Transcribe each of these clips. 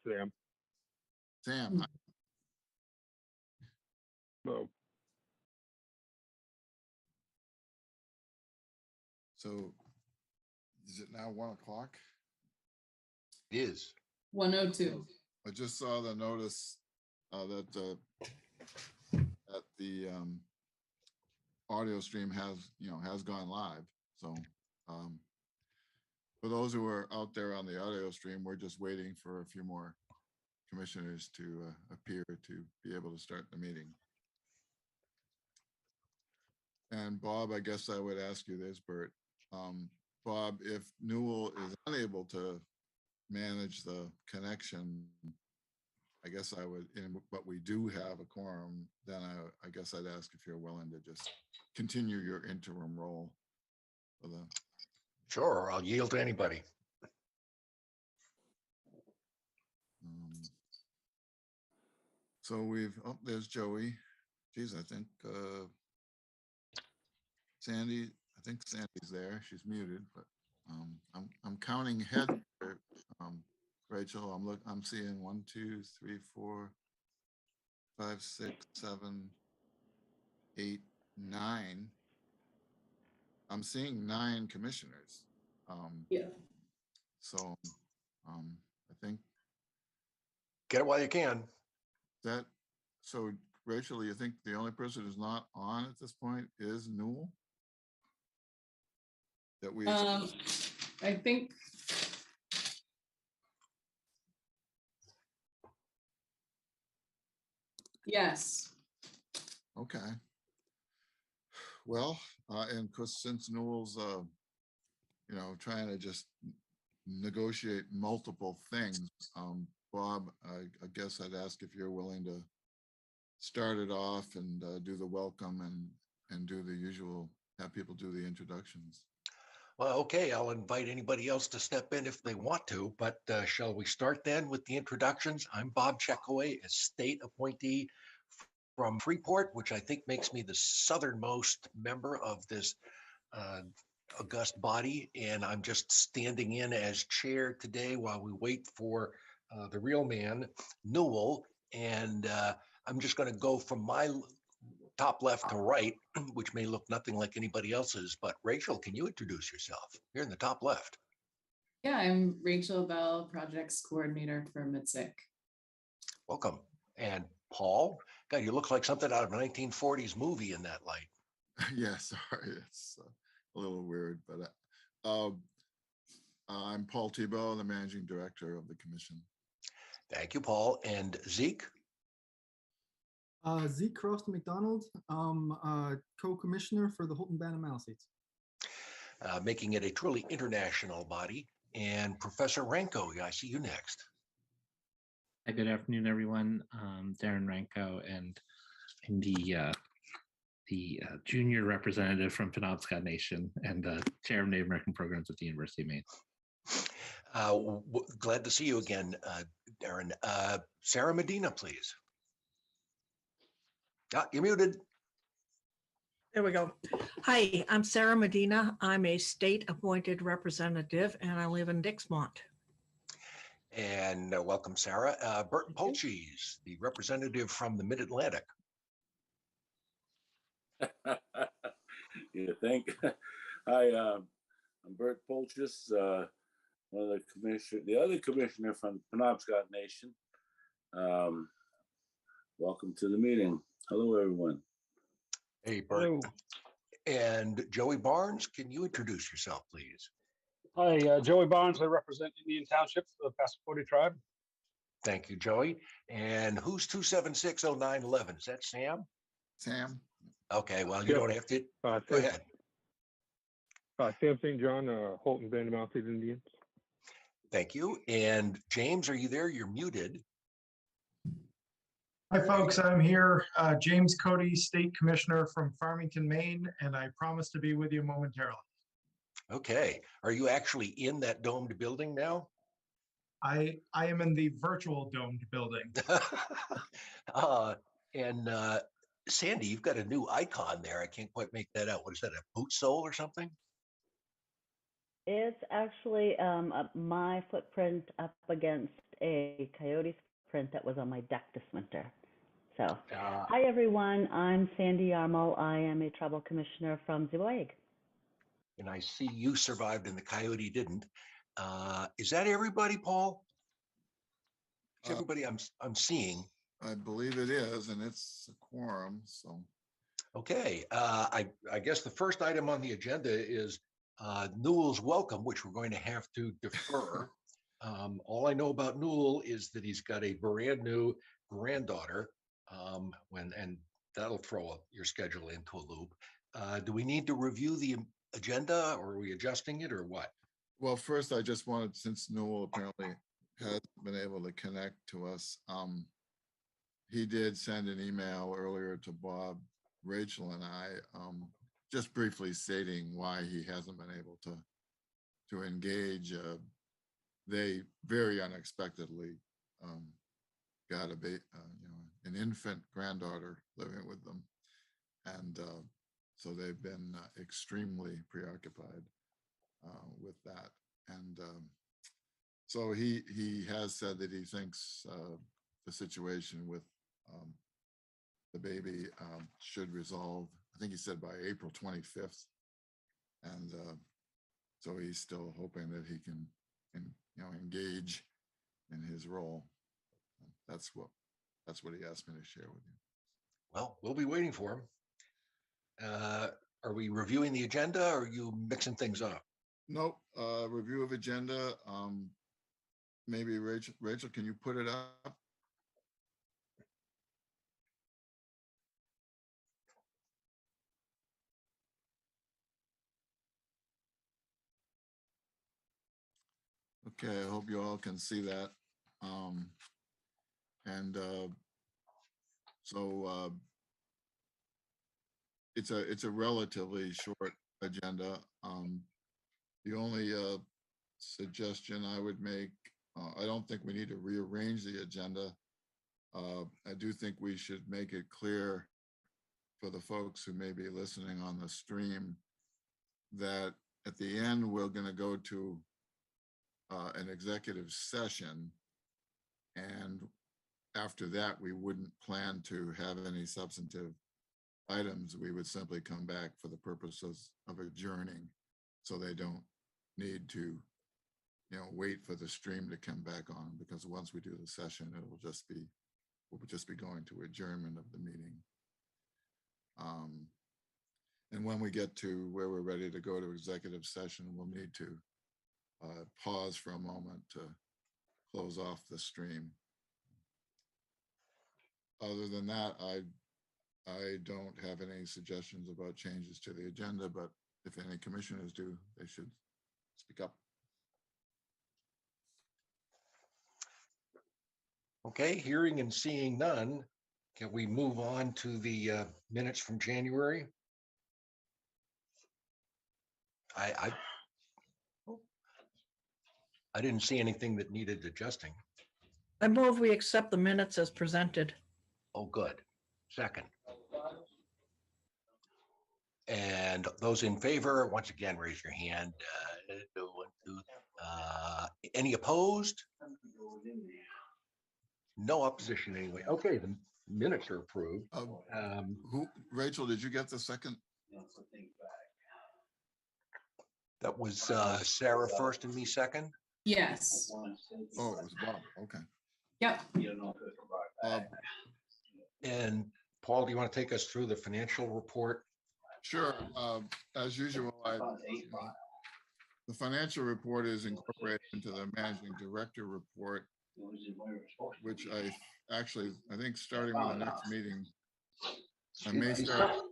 Sam. Sam. No. So is it now 1 o'clock? It is. 1:02. I just saw the notice that the audio stream has gone live. So for those who are out there on the audio stream, we're just waiting for a few more commissioners to appear to be able to start the meeting. And Bob, I guess I would ask you this, Bert. Bob, if Newell is unable to manage the connection, I guess I would, but we do have a quorum, then I guess I'd ask if you're willing to just continue your interim role for the. Sure, I'll yield to anybody. So there's Joey. Geez, I think Sandy, I think Sandy's there. She's muted, but I'm counting heads. Rachel, I'm seeing 1, 2, 3, 4, 5, 6, 7, 8, 9. I'm seeing 9 commissioners. Yeah. So I think Get it while you can. so Rachel, you think the only person who's not on at this point is Newell? That we I think yes. Okay. Well, and because since Newell's trying to just negotiate multiple things, Bob, I guess I'd ask if you're willing to start it off and do the welcome and do the usual, have people do the introductions. Well, okay, I'll invite anybody else to step in if they want to, but shall we start then with the introductions? I'm Bob Checkaway, a state appointee from Freeport, which I think makes me the southernmost member of this august body. And I'm just standing in as chair today while we wait for the real man, Newell. And I'm just going to go from my top left to right, which may look nothing like anybody else's, but Rachel, can you introduce yourself? You're in the top left. Yeah, I'm Rachel Bell, projects coordinator for MITSC. Welcome. And Paul, God, you look like something out of a 1940s movie in that light. Yeah, sorry, it's a little weird, but I'm Paul Thibault, the managing director of the commission. Thank you, Paul. And Zeke? Zeke Crofton McDonald, co-commissioner for the Holton Band of Maliseets. Making it a truly international body. And Professor Ranko, I see you next. Hi, good afternoon, everyone. Darren Ranko, and I'm the junior representative from Penobscot Nation and chair of Native American programs at the University of Maine. Glad to see you again, Darren. Sarah Medina, please. You're muted. There we go. Hi, I'm Sarah Medina. I'm a state appointed representative and I live in Dixmont. And welcome, Sarah. Burton Polches, the representative from the Mid-Atlantic. Yeah, hi, I'm Bert Polches, one of the other commissioner from Penobscot Nation. Welcome to the meeting. Hello, everyone. Hey, Bert. Hello. And Joey Barnes, can you introduce yourself, please? Hi, Joey Barnes. I represent Indian Township for the Passamaquoddy tribe. Thank you, Joey. And who's 2760911? Is that Sam? Sam. Okay, well, you don't have to. Go ahead. Sam St. John, Holton Band of Maliseet Indians. Thank you. And James, are you there? You're muted. Hi, folks. I'm here. James Cody, State Commissioner from Farmington, Maine, and I promise to be with you momentarily. Okay. Are you actually in that domed building now? I am in the virtual domed building. And Sandy, you've got a new icon there. I can't quite make that out. What is that, a boot sole or something? It's actually my footprint up against a Coyotes print that was on my deck this winter. So, Uh, hi everyone, I'm Sandy Yarmo. I am a tribal commissioner from Zeboig. And I see you survived and the coyote didn't. Is that everybody, Paul? It's Uh, everybody I'm seeing. I believe it is, and it's a quorum, so. Okay, I guess the first item on the agenda is Newell's welcome, which we're going to have to defer. All I know about Newell is that he's got a brand new granddaughter, and that'll throw your schedule into a loop. Do we need to review the agenda, or are we adjusting it, or what? Well, first, I just wanted, since Newell apparently has been able to connect to us, he did send an email earlier to Bob, Rachel, and I, just briefly stating why he hasn't been able to engage. They very unexpectedly got an infant granddaughter living with them, and so they've been extremely preoccupied with that. And so he has said that he thinks the situation with the baby should resolve, I think he said by April 25th. And so he's still hoping that he can engage in his role. That's what he asked me to share with you. Well, we'll be waiting for him. Are we reviewing the agenda, or are you mixing things up? Nope, review of agenda. Maybe Rachel, can you put it up? Okay, I hope you all can see that. And so it's a relatively short agenda. The only suggestion I would make, I don't think we need to rearrange the agenda. I do think we should make it clear for the folks who may be listening on the stream that at the end, we're going to go to an executive session. And after that, we wouldn't plan to have any substantive items. We would simply come back for the purposes of adjourning, so they don't need to wait for the stream to come back on, because once we do the session, we'll just be going to adjournment of the meeting. And when we get to where we're ready to go to executive session, we'll need to pause for a moment to close off the stream. Other than that, I don't have any suggestions about changes to the agenda, but if any commissioners do, they should speak up. Okay, hearing and seeing none, can we move on to the minutes from January? I didn't see anything that needed adjusting. I move we accept the minutes as presented. Oh, good. Second. And those in favor, once again, raise your hand. Any opposed? No opposition anyway. Okay, the minutes are approved. Rachel, did you get the second? That was Sarah first and me second. Yes. Oh, it was Bob. Okay. Yep. And Paul, do you want to take us through the financial report? Sure. As usual, the financial report is incorporated into the managing director report, which I think starting with the next meeting, I may start.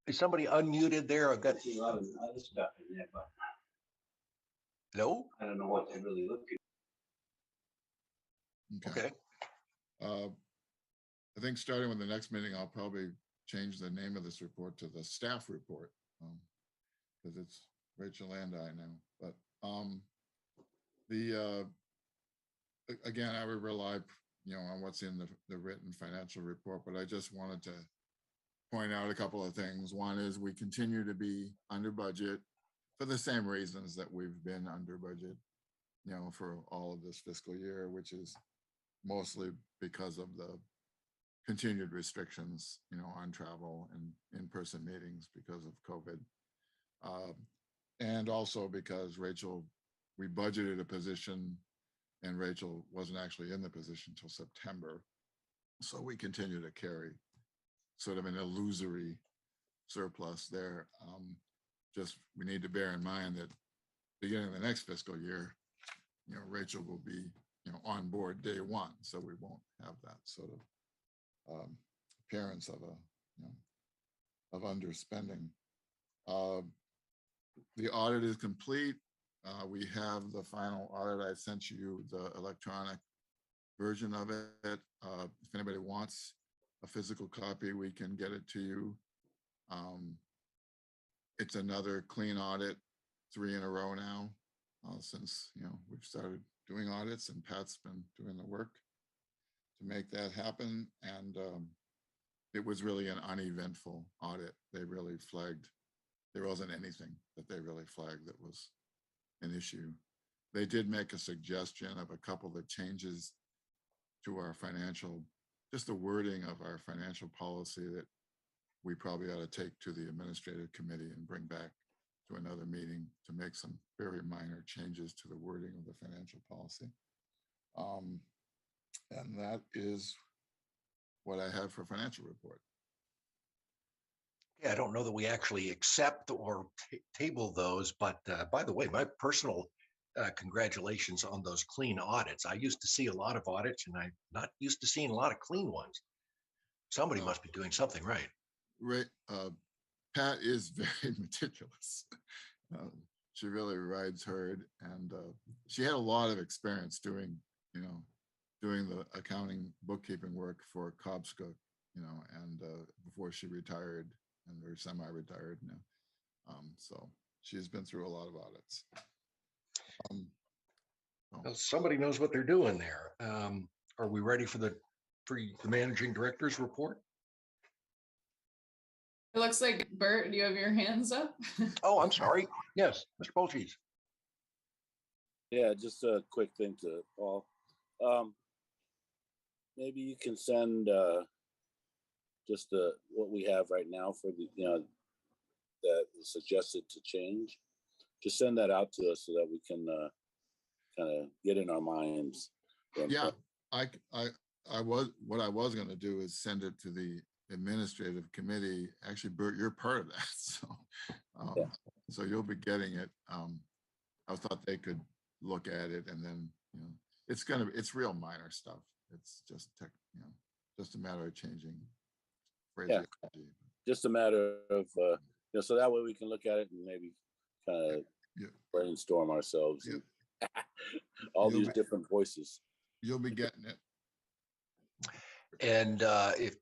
Is somebody unmuted there? I've got a lot of other stuff in there, but no. I don't know what they really look at. Okay. I think starting with the next meeting, I'll probably change the name of this report to the staff report, because it's Rachel and I now. But again, I would rely, on what's in the written financial report. But I just wanted to point out a couple of things. One is we continue to be under budget for the same reasons that we've been under budget. for all of this fiscal year, which is mostly because of the continued restrictions, on travel and in-person meetings because of COVID. And also because Rachel, we budgeted a position and Rachel wasn't actually in the position till September. So we continue to carry sort of an illusory surplus there. Just we need to bear in mind that beginning of the next fiscal year, Rachel will be, on board day one. So we won't have that sort of appearance of of underspending. The audit is complete. We have the final audit. I sent you the electronic version of it. If anybody wants a physical copy, we can get it to you. It's another clean audit, 3 in a row now, since we've started doing audits, and Pat's been doing the work to make that happen. And it was really an uneventful audit. They really flagged, there wasn't anything that they really flagged that was an issue. They did make a suggestion of a couple of changes to our financial, just the wording of our financial policy that we probably ought to take to the administrative committee and bring back to another meeting to make some very minor changes to the wording of the financial policy. And that is what I have for financial report. Yeah, I don't know that we actually accept or table those, but by the way, my personal congratulations on those clean audits. I used to see a lot of audits, and I'm not used to seeing a lot of clean ones. Somebody must be doing something right. Right. Pat is very meticulous. She really rides herd, and she had a lot of experience doing the accounting bookkeeping work for Cobscook, and before she retired, and we're semi-retired now. So she's been through a lot of audits. Well, somebody knows what they're doing there. Are we ready for the managing director's report? It looks like, Bert, do you have your hands up? Oh, I'm sorry. Yes, Mr. Bolges. Yeah, just a quick thing to Paul. Maybe you can send just what we have right now for the that is suggested to change. Just send that out to us so that we can kind of get in our minds. Yeah, I was going to do is send it to the administrative committee. Actually, Bert, you're part of that, so Yeah. So you'll be getting it. I thought they could look at it, and then it's real minor stuff. It's just just a matter of changing phraseology. Just a matter of so that way we can look at it and maybe kind of brainstorm ourselves. All these different voices. You'll be getting it. And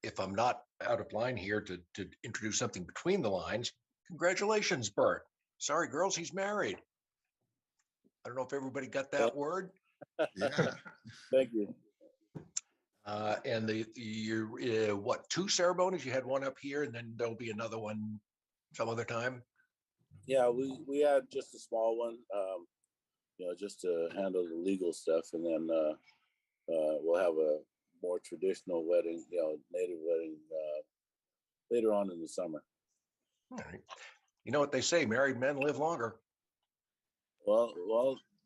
if I'm not out of line here to introduce something between the lines, congratulations, Bert. Sorry, girls, he's married. I don't know if everybody got that word. Yeah. Thank you. And what, 2 ceremonies? You had one up here, and then there'll be another one some other time. Yeah, we had just a small one, just to handle the legal stuff, and then we'll have a more traditional wedding, native wedding later on in the summer. All right. You know what they say, married men live longer. Well,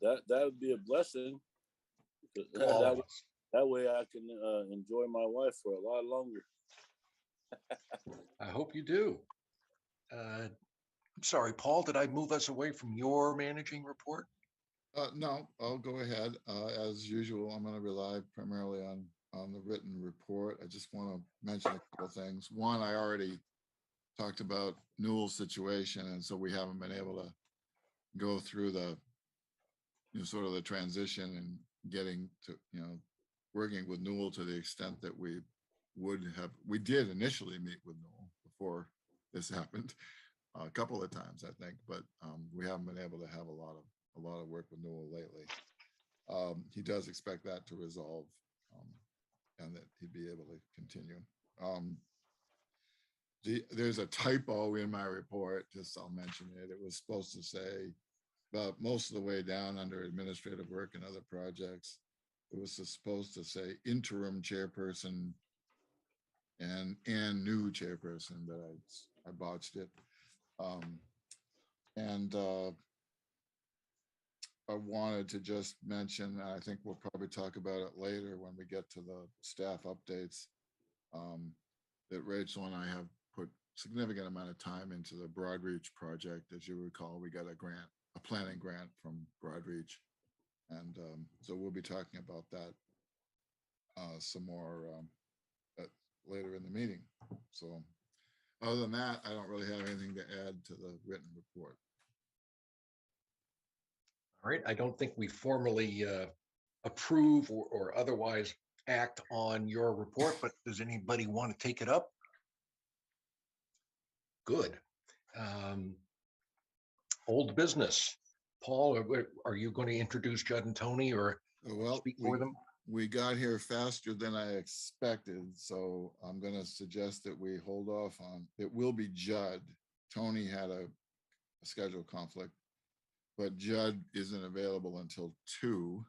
that would be a blessing. That way I can enjoy my wife for a lot longer. I hope you do. I'm sorry, Paul, did I move us away from your managing report? No, I'll go ahead. As usual, I'm going to rely primarily on the written report. I just want to mention a couple of things. One, I already talked about Newell's situation, and so we haven't been able to go through the sort of the transition and getting to working with Newell to the extent that we would have. We did initially meet with Newell before this happened a couple of times, I think, but we haven't been able to have a lot of work with Newell lately. He does expect that to resolve and that he'd be able to continue. There's a typo in my report, just I'll mention it. It was supposed to say about most of the way down under administrative work and other projects. It was supposed to say interim chairperson and new chairperson, but I botched it. And I wanted to just mention, I think we'll probably talk about it later when we get to the staff updates, that Rachel and I have put significant amount of time into the Broadreach project. As you recall, we got a grant, a planning grant from Broadreach. And so we'll be talking about that some more later in the meeting. So other than that, I don't really have anything to add to the written report. All right, I don't think we formally approve or otherwise act on your report, but does anybody want to take it up? Good. Old business. Paul, are you going to introduce Judd and Tony or speak for them? We got here faster than I expected, so I'm going to suggest that we hold off on, it will be Judd. Tony had a schedule conflict, but Judd isn't available until 2.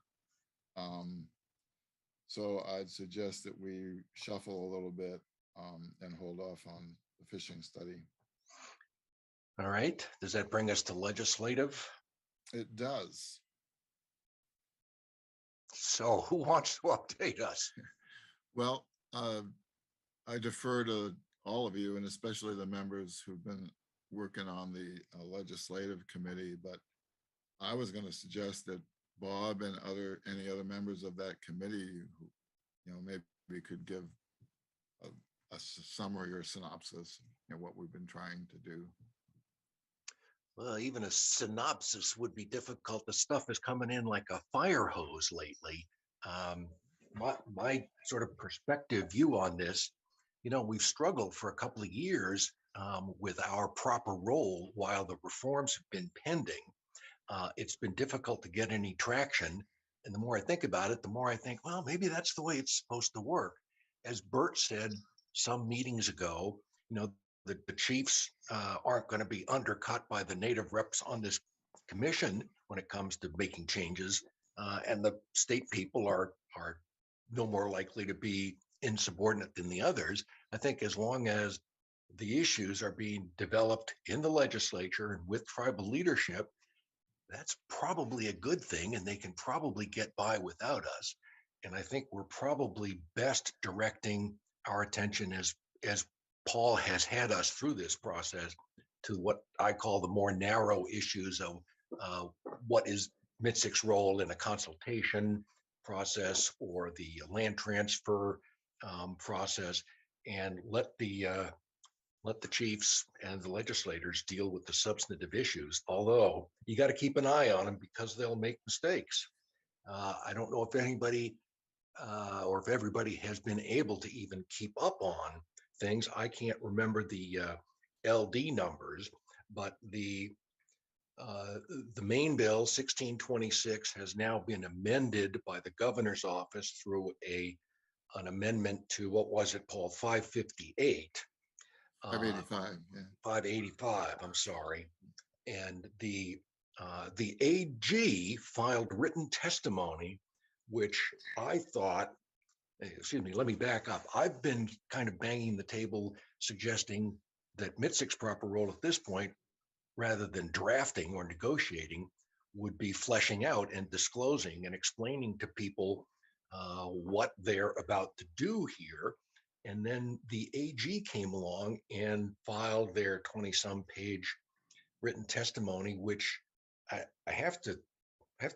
So I'd suggest that we shuffle a little bit and hold off on the fishing study. All right. Does that bring us to legislative? It does. So who wants to update us? Well, I defer to all of you, and especially the members who've been working on the legislative committee, but I was going to suggest that Bob and any other members of that committee, who, maybe could give a summary or synopsis, what we've been trying to do. Well, even a synopsis would be difficult. The stuff is coming in like a fire hose lately. My sort of perspective view on this, we've struggled for a couple of years with our proper role while the reforms have been pending. It's been difficult to get any traction. And the more I think about it, the more I think, well, maybe that's the way it's supposed to work. As Bert said some meetings ago, the chiefs aren't going to be undercut by the native reps on this commission when it comes to making changes. And the state people are no more likely to be insubordinate than the others. I think as long as the issues are being developed in the legislature and with tribal leadership, that's probably a good thing, and they can probably get by without us. And I think we're probably best directing our attention as Paul has had us through this process to what I call the more narrow issues of what is MITSC's role in a consultation process or the land transfer process, and let the chiefs and the legislators deal with the substantive issues, although you got to keep an eye on them because they'll make mistakes. I don't know if anybody or if everybody has been able to even keep up on things. I can't remember the LD numbers, but the main bill 1626 has now been amended by the governor's office through an amendment to, what was it, Paul, 558. 585, yeah. 585, I'm sorry. And the AG filed written testimony, which I thought, excuse me, let me back up. I've been kind of banging the table suggesting that MITSC's proper role at this point, rather than drafting or negotiating, would be fleshing out and disclosing and explaining to people what they're about to do here. And then the AG came along and filed their 20-some page written testimony, which I have to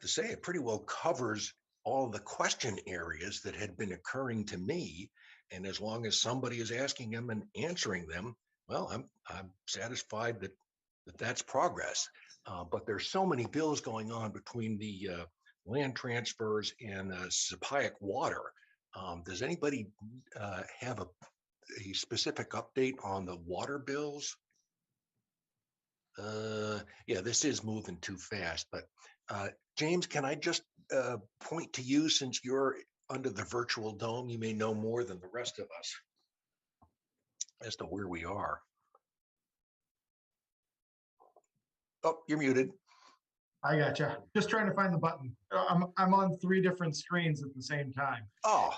say it pretty well covers all the question areas that had been occurring to me. And as long as somebody is asking them and answering them, well, I'm satisfied that that's progress. But there's so many bills going on between the land transfers and Sepayak water. Does anybody have a specific update on the water bills? Yeah, this is moving too fast, but James, can I just point to you, since you're under the virtual dome, you may know more than the rest of us as to where we are. Oh, you're muted. I gotcha. Just trying to find the button. I'm on 3 different screens at the same time. Oh,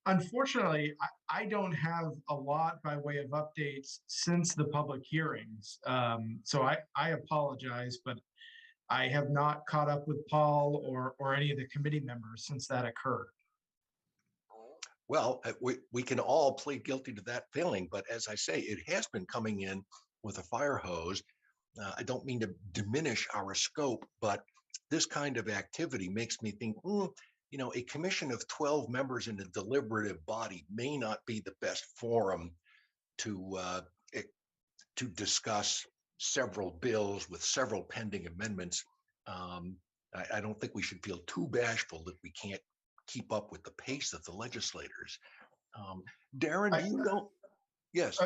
Unfortunately, I don't have a lot by way of updates since the public hearings. So I apologize, but I have not caught up with Paul or any of the committee members since that occurred. well, we can all plead guilty to that feeling, but as I say, it has been coming in with a fire hose. I don't mean to diminish our scope, but this kind of activity makes me think, you know, a commission of 12 members in a deliberative body may not be the best forum to discuss several bills with several pending amendments. I don't think we should feel too bashful that we can't keep up with the pace of the legislators. Darren, do you know? Yes.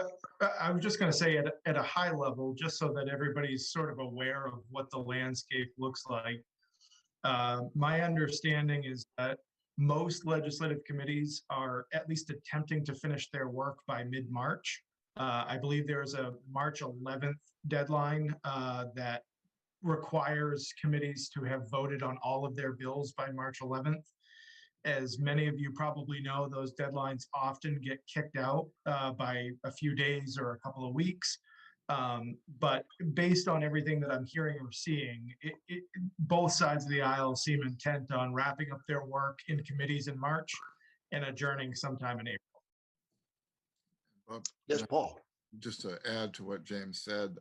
I was just going to say at a high level, just so that everybody's sort of aware of what the landscape looks like. My understanding is that most legislative committees are at least attempting to finish their work by mid-March. I believe there is a March 11th deadline that requires committees to have voted on all of their bills by March 11th. As many of you probably know, those deadlines often get kicked out by a few days or a couple of weeks. But based on everything that I'm hearing or seeing, both sides of the aisle seem intent on wrapping up their work in committees in March and adjourning sometime in April. Well, Yes, Paul. just to add to what James said,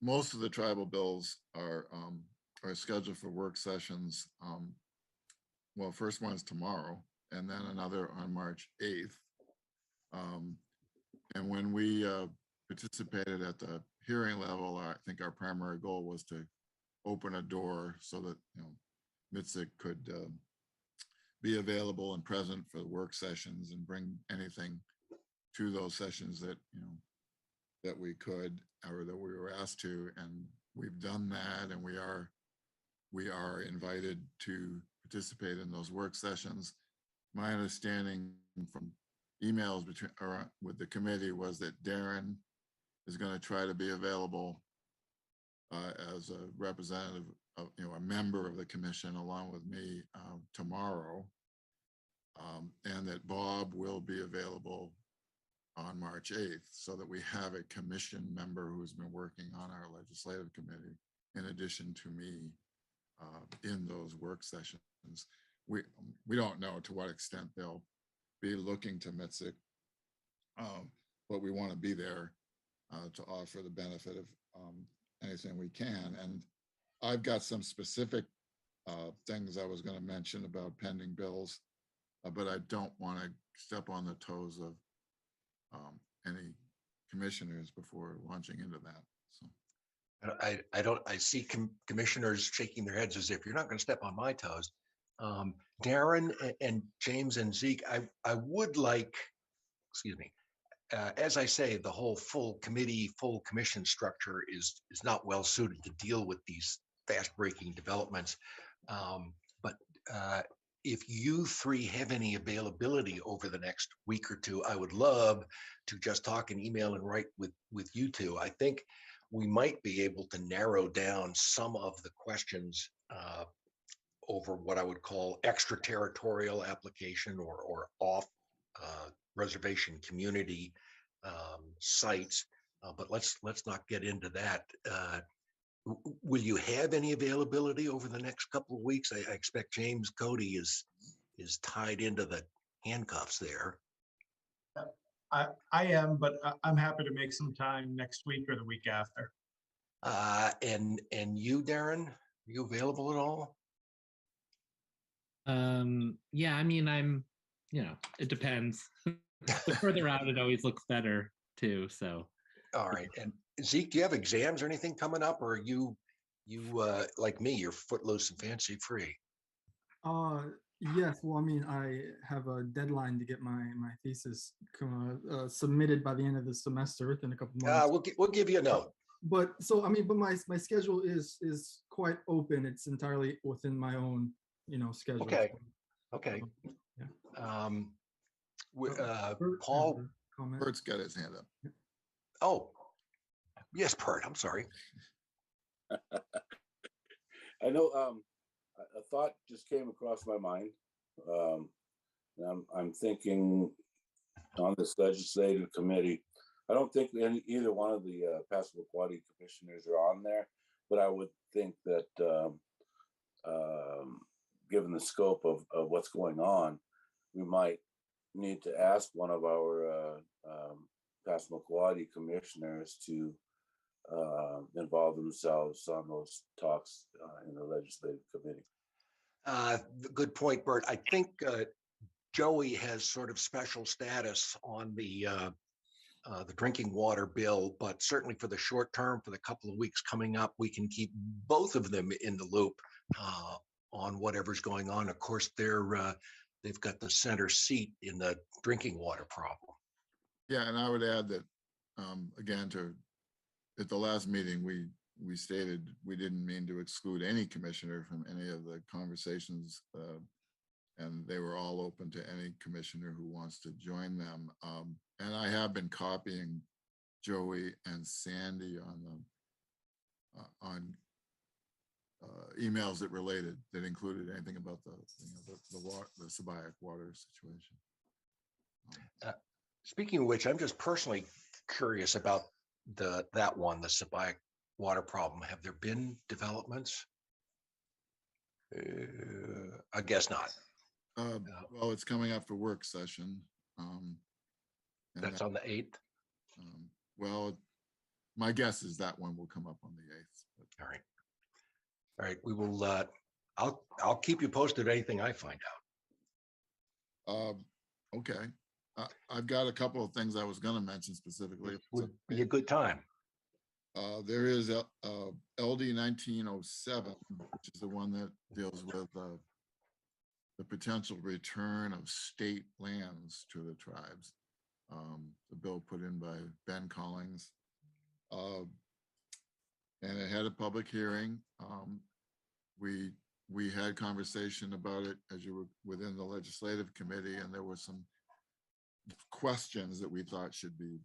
most of the tribal bills are scheduled for work sessions. Well, first one is tomorrow, and then another on March 8th. And when we participated at the hearing level, I think our primary goal was to open a door so that, you know, MITSC could be available and present for the work sessions and bring anything to those sessions that, you know, that we could or that we were asked to. And we've done that, and we are invited to participate in those work sessions. My understanding from emails with the committee was that Darren is going to try to be available as a representative of, you know, a member of the commission along with me tomorrow, and that Bob will be available on March 8th, so that we have a commission member who's been working on our legislative committee in addition to me in those work sessions. We don't know to what extent they'll be looking to MITSC, but we want to be there to offer the benefit of anything we can. And I've got some specific things I was going to mention about pending bills, but I don't want to step on the toes of any commissioners before launching into that. So I see commissioners shaking their heads as if you're not going to step on my toes. Darren and James and Zeke, I would like, excuse me, as I say, the whole full committee, full commission structure is not well suited to deal with these fast breaking developments. But if you three have any availability over the next week or two, I would love to just talk and email and write with you two. I think we might be able to narrow down some of the questions over what I would call extraterritorial application or off reservation community sites. But let's not get into that. Will you have any availability over the next couple of weeks? I expect James Cody is tied into the handcuffs there. I am, but I'm happy to make some time next week or the week after. And you, Darren, are you available at all? Yeah, I mean, I'm, you know, it depends. The further out, it always looks better too. So. All right. And Zeke, do you have exams or anything coming up, or are you like me, you're footloose and fancy free? Yes, well, I mean, I have a deadline to get my thesis submitted by the end of the semester within a couple months. We'll give you a note. But so, I mean, but my schedule is quite open. It's entirely within my own, you know, schedule. Okay. Okay. Yeah. Paul. Bert's got his hand up. Oh. Yes, Bert, I'm sorry. I know a thought just came across my mind. And I'm thinking on this legislative committee, I don't think either one of the Passamaquoddy commissioners are on there, but I would think that given the scope of what's going on, we might need to ask one of our Passamaquoddy commissioners to involve themselves on those talks in the legislative committee. Good point, Bert. I think Joey has sort of special status on the drinking water bill, but certainly for the short term, for the couple of weeks coming up, we can keep both of them in the loop on whatever's going on. Of course, they've got the center seat in the drinking water problem. Yeah, and I would add that again, at the last meeting, we stated we didn't mean to exclude any commissioner from any of the conversations, and they were all open to any commissioner who wants to join them. And I have been copying Joey and Sandy on emails that included anything about the Sabayak water situation. Speaking of which, I'm just personally curious about the Sabayak water problem. Have there been developments? I guess not. Well, it's coming up for work session. That's on the 8th. Well, my guess is that one will come up on the 8th. All right. All right. We will. I'll keep you posted anything I find out. Okay. I've got a couple of things I was going to mention specifically. Would be a good time. There is LD 1907, which is the one that deals with the potential return of state lands to the tribes. The bill put in by Ben Collins. And it had a public hearing. We had conversation about it as you were within the legislative committee, and there were some questions that we thought should be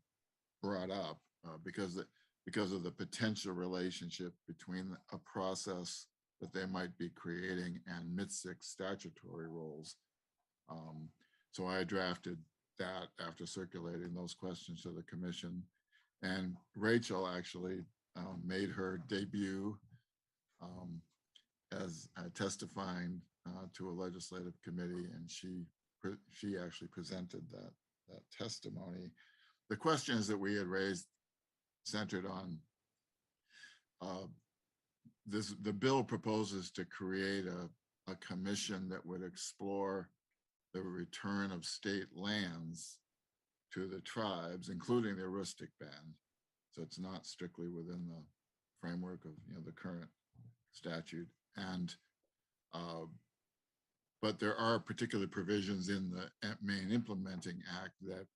brought up because of the potential relationship between a process that they might be creating and MITSC statutory roles. So I drafted that after circulating those questions to the commission, and Rachel actually made her debut as testifying to a legislative committee, and she actually presented that testimony. The questions that we had raised centered on the bill proposes to create a commission that would explore the return of state lands to the tribes, including the Aroostook Band. So it's not strictly within the framework of the current statute. And but there are particular provisions in the Maine Implementing Act that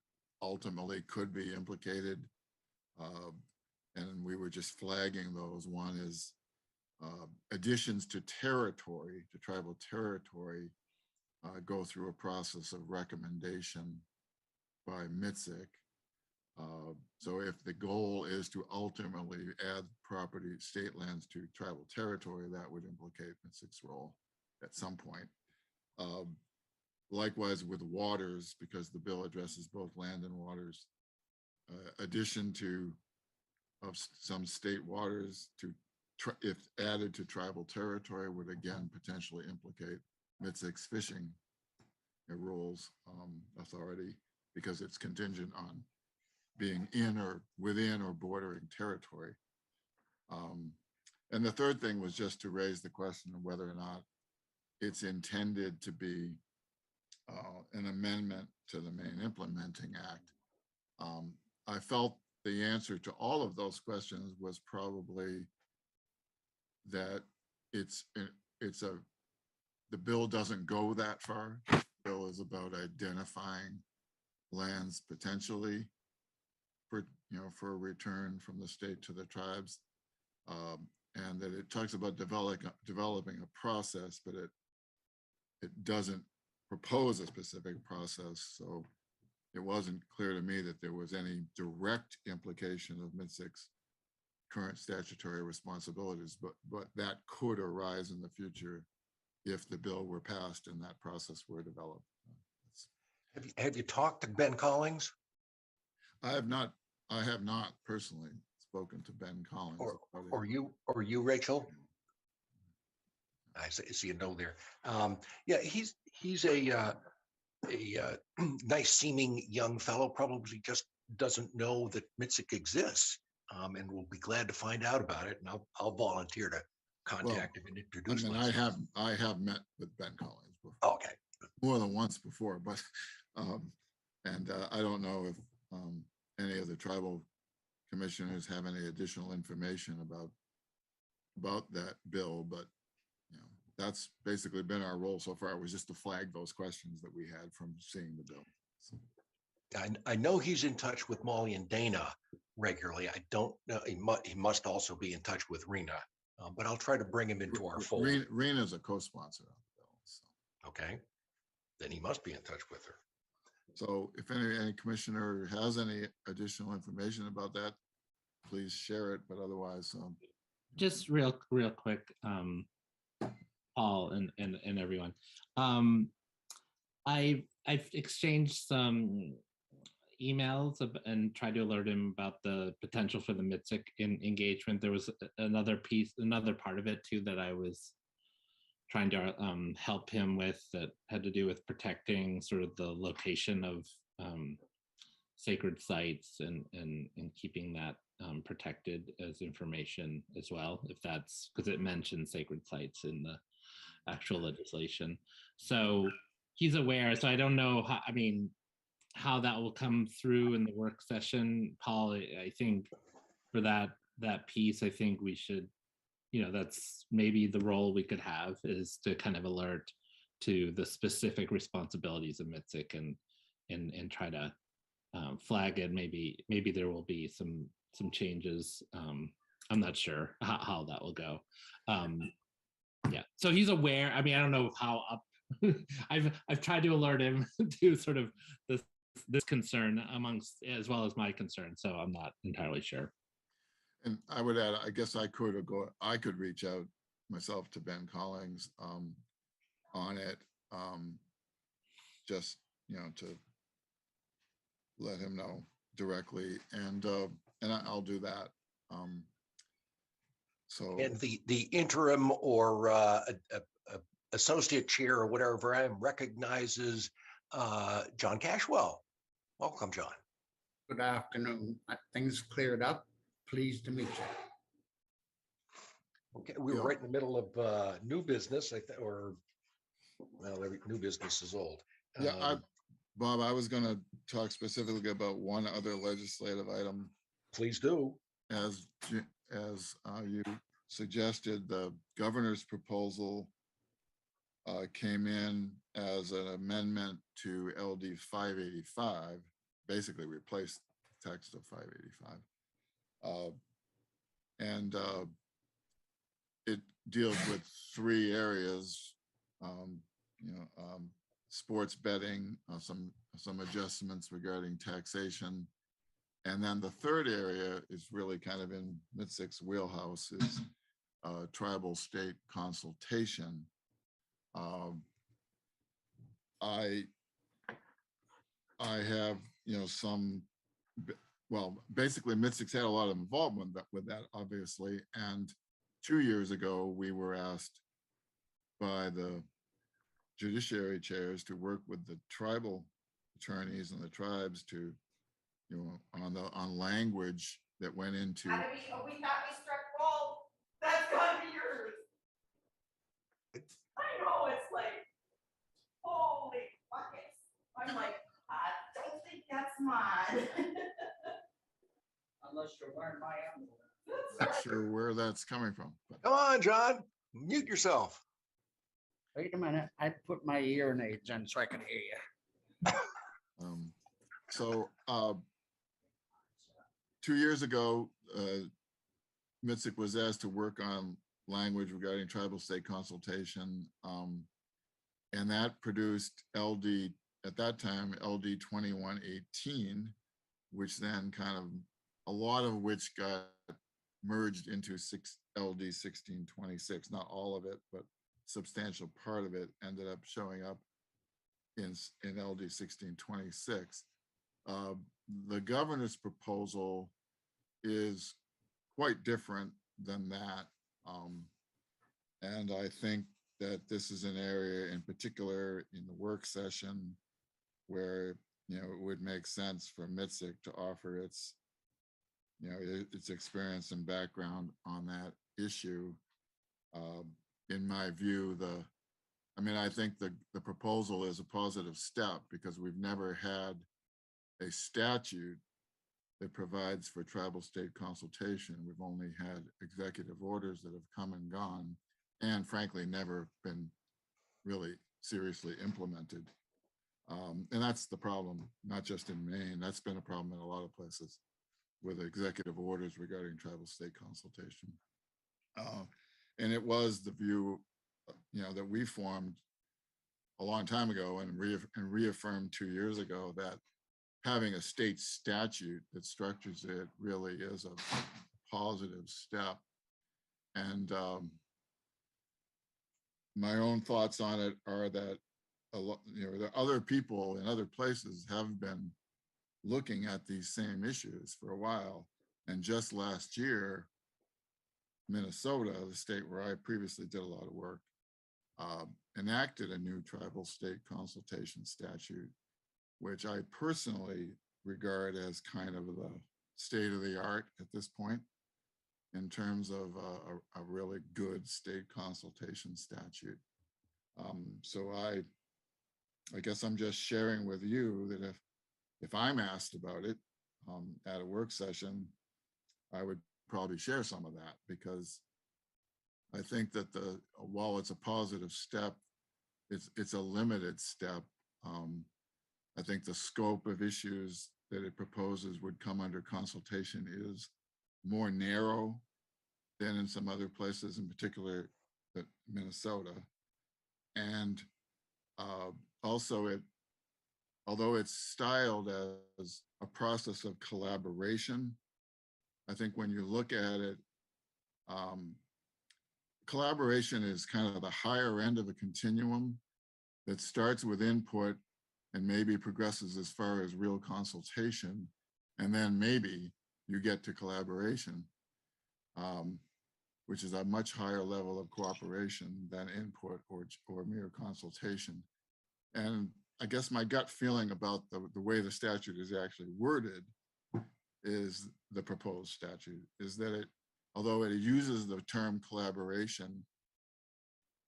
ultimately could be implicated. And we were just flagging those. One is additions to territory, to tribal territory, go through a process of recommendation by MITSC. So if the goal is to ultimately add property, state lands to tribal territory, that would implicate MITSC's role at some point. Likewise with waters, because the bill addresses both land and waters, addition of some state waters if added to tribal territory would again potentially implicate MITSC's fishing rules authority, because it's contingent on being in or within or bordering territory. And the third thing was just to raise the question of whether or not it's intended to be an amendment to the Maine Implementing Act. I felt the answer to all of those questions was probably that the bill doesn't go that far. The bill is about identifying lands potentially for a return from the state to the tribes, and that it talks about developing a process, but it doesn't propose a specific process. So it wasn't clear to me that there was any direct implication of MITSC's current statutory responsibilities, but that could arise in the future if the bill were passed and that process were developed. Have you talked to Ben Collins? I have not personally spoken to Ben Collins. Or you, Rachel? I see a no there. Yeah, he's a nice seeming young fellow, probably just doesn't know that MITSC exists, and will be glad to find out about it. And I'll volunteer to contact him and introduce myself. I have met with Ben Collins before. Okay. More than once before, but I don't know if any of the tribal commissioners have any additional information about that bill, but that's basically been our role so far, was just to flag those questions that we had from seeing the bill. So. I know he's in touch with Molly and Dana regularly. I don't know, he must also be in touch with Rena, but I'll try to bring him into our fold. Rena's a co-sponsor on the bill. So. Okay, then he must be in touch with her. So if any commissioner has any additional information about that, please share it, but otherwise. Just real quick, Paul and everyone. I've exchanged some emails and tried to alert him about the potential for the MITSC engagement. There was another part of it too that I was trying to help him with, that had to do with protecting sort of the location of sacred sites and keeping that protected as information as well, if that's, because it mentions sacred sites in the actual legislation. So he's aware. So I don't know how that will come through in the work session. Paul, I think for that piece, I think we should, that's maybe the role we could have, is to kind of alert to the specific responsibilities of MITSC and try to flag it. Maybe there will be some changes. I'm not sure how that will go. Yeah, so he's aware. I don't know how up. I've tried to alert him to sort of this concern amongst, as well as my concern. So I'm not entirely sure. And I would add, I guess I could reach out myself to Ben Collins on it, just to let him know directly, and I'll do that. So, and the interim or associate chair or whatever I am recognizes John Cashwell. Welcome, John. Good afternoon. Things cleared up. Pleased to meet you. Okay, we were right in the middle of new business, well, every new business is old. Yeah, Bob, I was going to talk specifically about one other legislative item. Please do. As you suggested, the governor's proposal came in as an amendment to LD 585, basically replaced the text of 585. And it deals with 3 areas, sports betting, some adjustments regarding taxation. And then the third area is really kind of in MITSC's wheelhouse, is tribal state consultation. I have, basically MITSC's had a lot of involvement with that, obviously. And 2 years ago, we were asked by the judiciary chairs to work with the tribal attorneys and the tribes to, on language that went into. We thought we struck gold. That's gotta be yours. I know, it's like, holy buckets. I'm like, I don't think that's mine. Unless you're wearing my envelope. Not sure where that's coming from. But. Come on, John, mute yourself. Wait a minute. I put my hearing aids in so I can hear you. So 2 years ago, MITSC was asked to work on language regarding tribal state consultation, and that produced LD, at that time, LD 2118, which then a lot of which got merged into LD 1626. Not all of it, but substantial part of it ended up showing up in LD 1626. The governor's proposal is quite different than that. And I think that this is an area in particular in the work session where, it would make sense for MITSC to offer its experience and background on that issue. In my view, I think the proposal is a positive step because we've never had a statute that provides for tribal state consultation. We've only had executive orders that have come and gone, and frankly, never been really seriously implemented. And that's the problem, not just in Maine. That's been a problem in a lot of places with executive orders regarding tribal state consultation. And it was the view, that we formed a long time ago and reaffirmed 2 years ago that having a state statute that structures it really is a positive step. And my own thoughts on it are that the other people in other places have been looking at these same issues for a while. And just last year, Minnesota, the state where I previously did a lot of work, enacted a new tribal state consultation statute, which I personally regard as kind of the state of the art at this point in terms of a really good state consultation statute. So I guess I'm just sharing with you that if I'm asked about it at a work session, I would probably share some of that, because I think that while it's a positive step, it's a limited step. I think the scope of issues that it proposes would come under consultation is more narrow than in some other places, in particular Minnesota. And also although it's styled as a process of collaboration, I think when you look at it, collaboration is kind of the higher end of a continuum that starts with input and maybe progresses as far as real consultation. And then maybe you get to collaboration, which is a much higher level of cooperation than input or mere consultation. And I guess my gut feeling about the way the statute is actually worded is the proposed statute is that although it uses the term collaboration,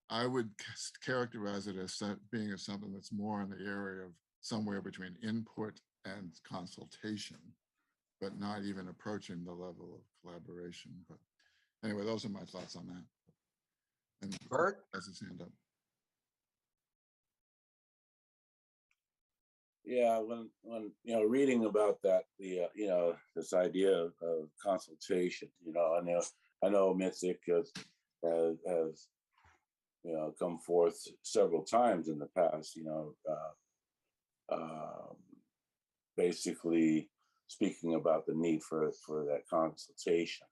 I would characterize it as being something that's more in the area of somewhere between input and consultation, but not even approaching the level of collaboration. But anyway, those are my thoughts on that. And Bert? has his hand up. Yeah, when reading about that, this idea of consultation, I know MITSC has come forth several times in the past, basically speaking about the need for that consultation.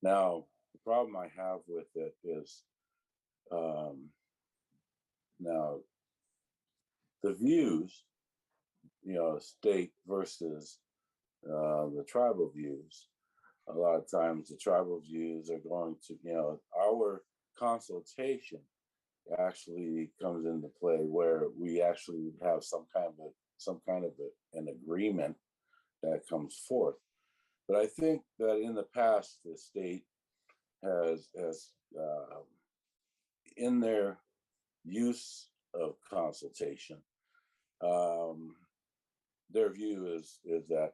Now, the problem I have with it is now the views, state versus the tribal views. A lot of times the tribal views are going to, our consultation actually comes into play where we actually have some kind of an agreement that comes forth. But I think that in the past, the state has in their use of consultation, their view is that,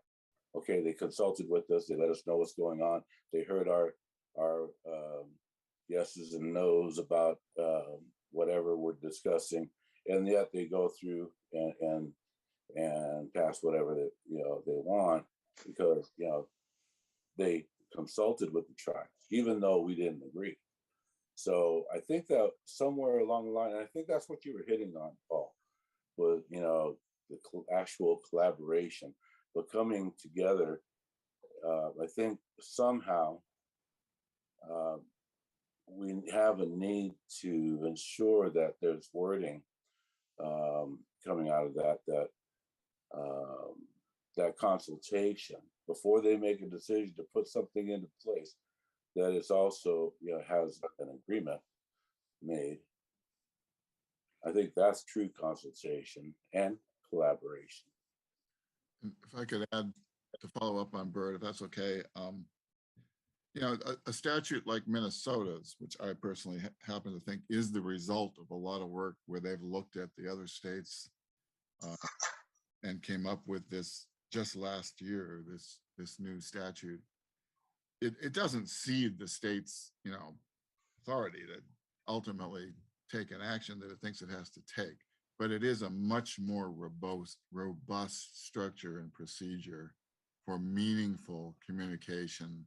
okay, they consulted with us, they let us know what's going on, they heard our yeses and nos about whatever we're discussing, and yet they go through and pass whatever they want because they consulted with the tribes, even though we didn't agree. So I think that somewhere along the line, and I think that's what you were hitting on, Paul, was the actual collaboration, but coming together. I think somehow we have a need to ensure that there's wording coming out of that consultation before they make a decision to put something into place, that it's also, has an agreement made. I think that's true consultation and collaboration. If I could add to follow up on Bert, if that's okay. A statute like Minnesota's, which I personally happen to think is the result of a lot of work where they've looked at the other states and came up with this just last year, this new statute. It doesn't cede the state's, authority to ultimately take an action that it thinks it has to take, but it is a much more robust structure and procedure for meaningful communication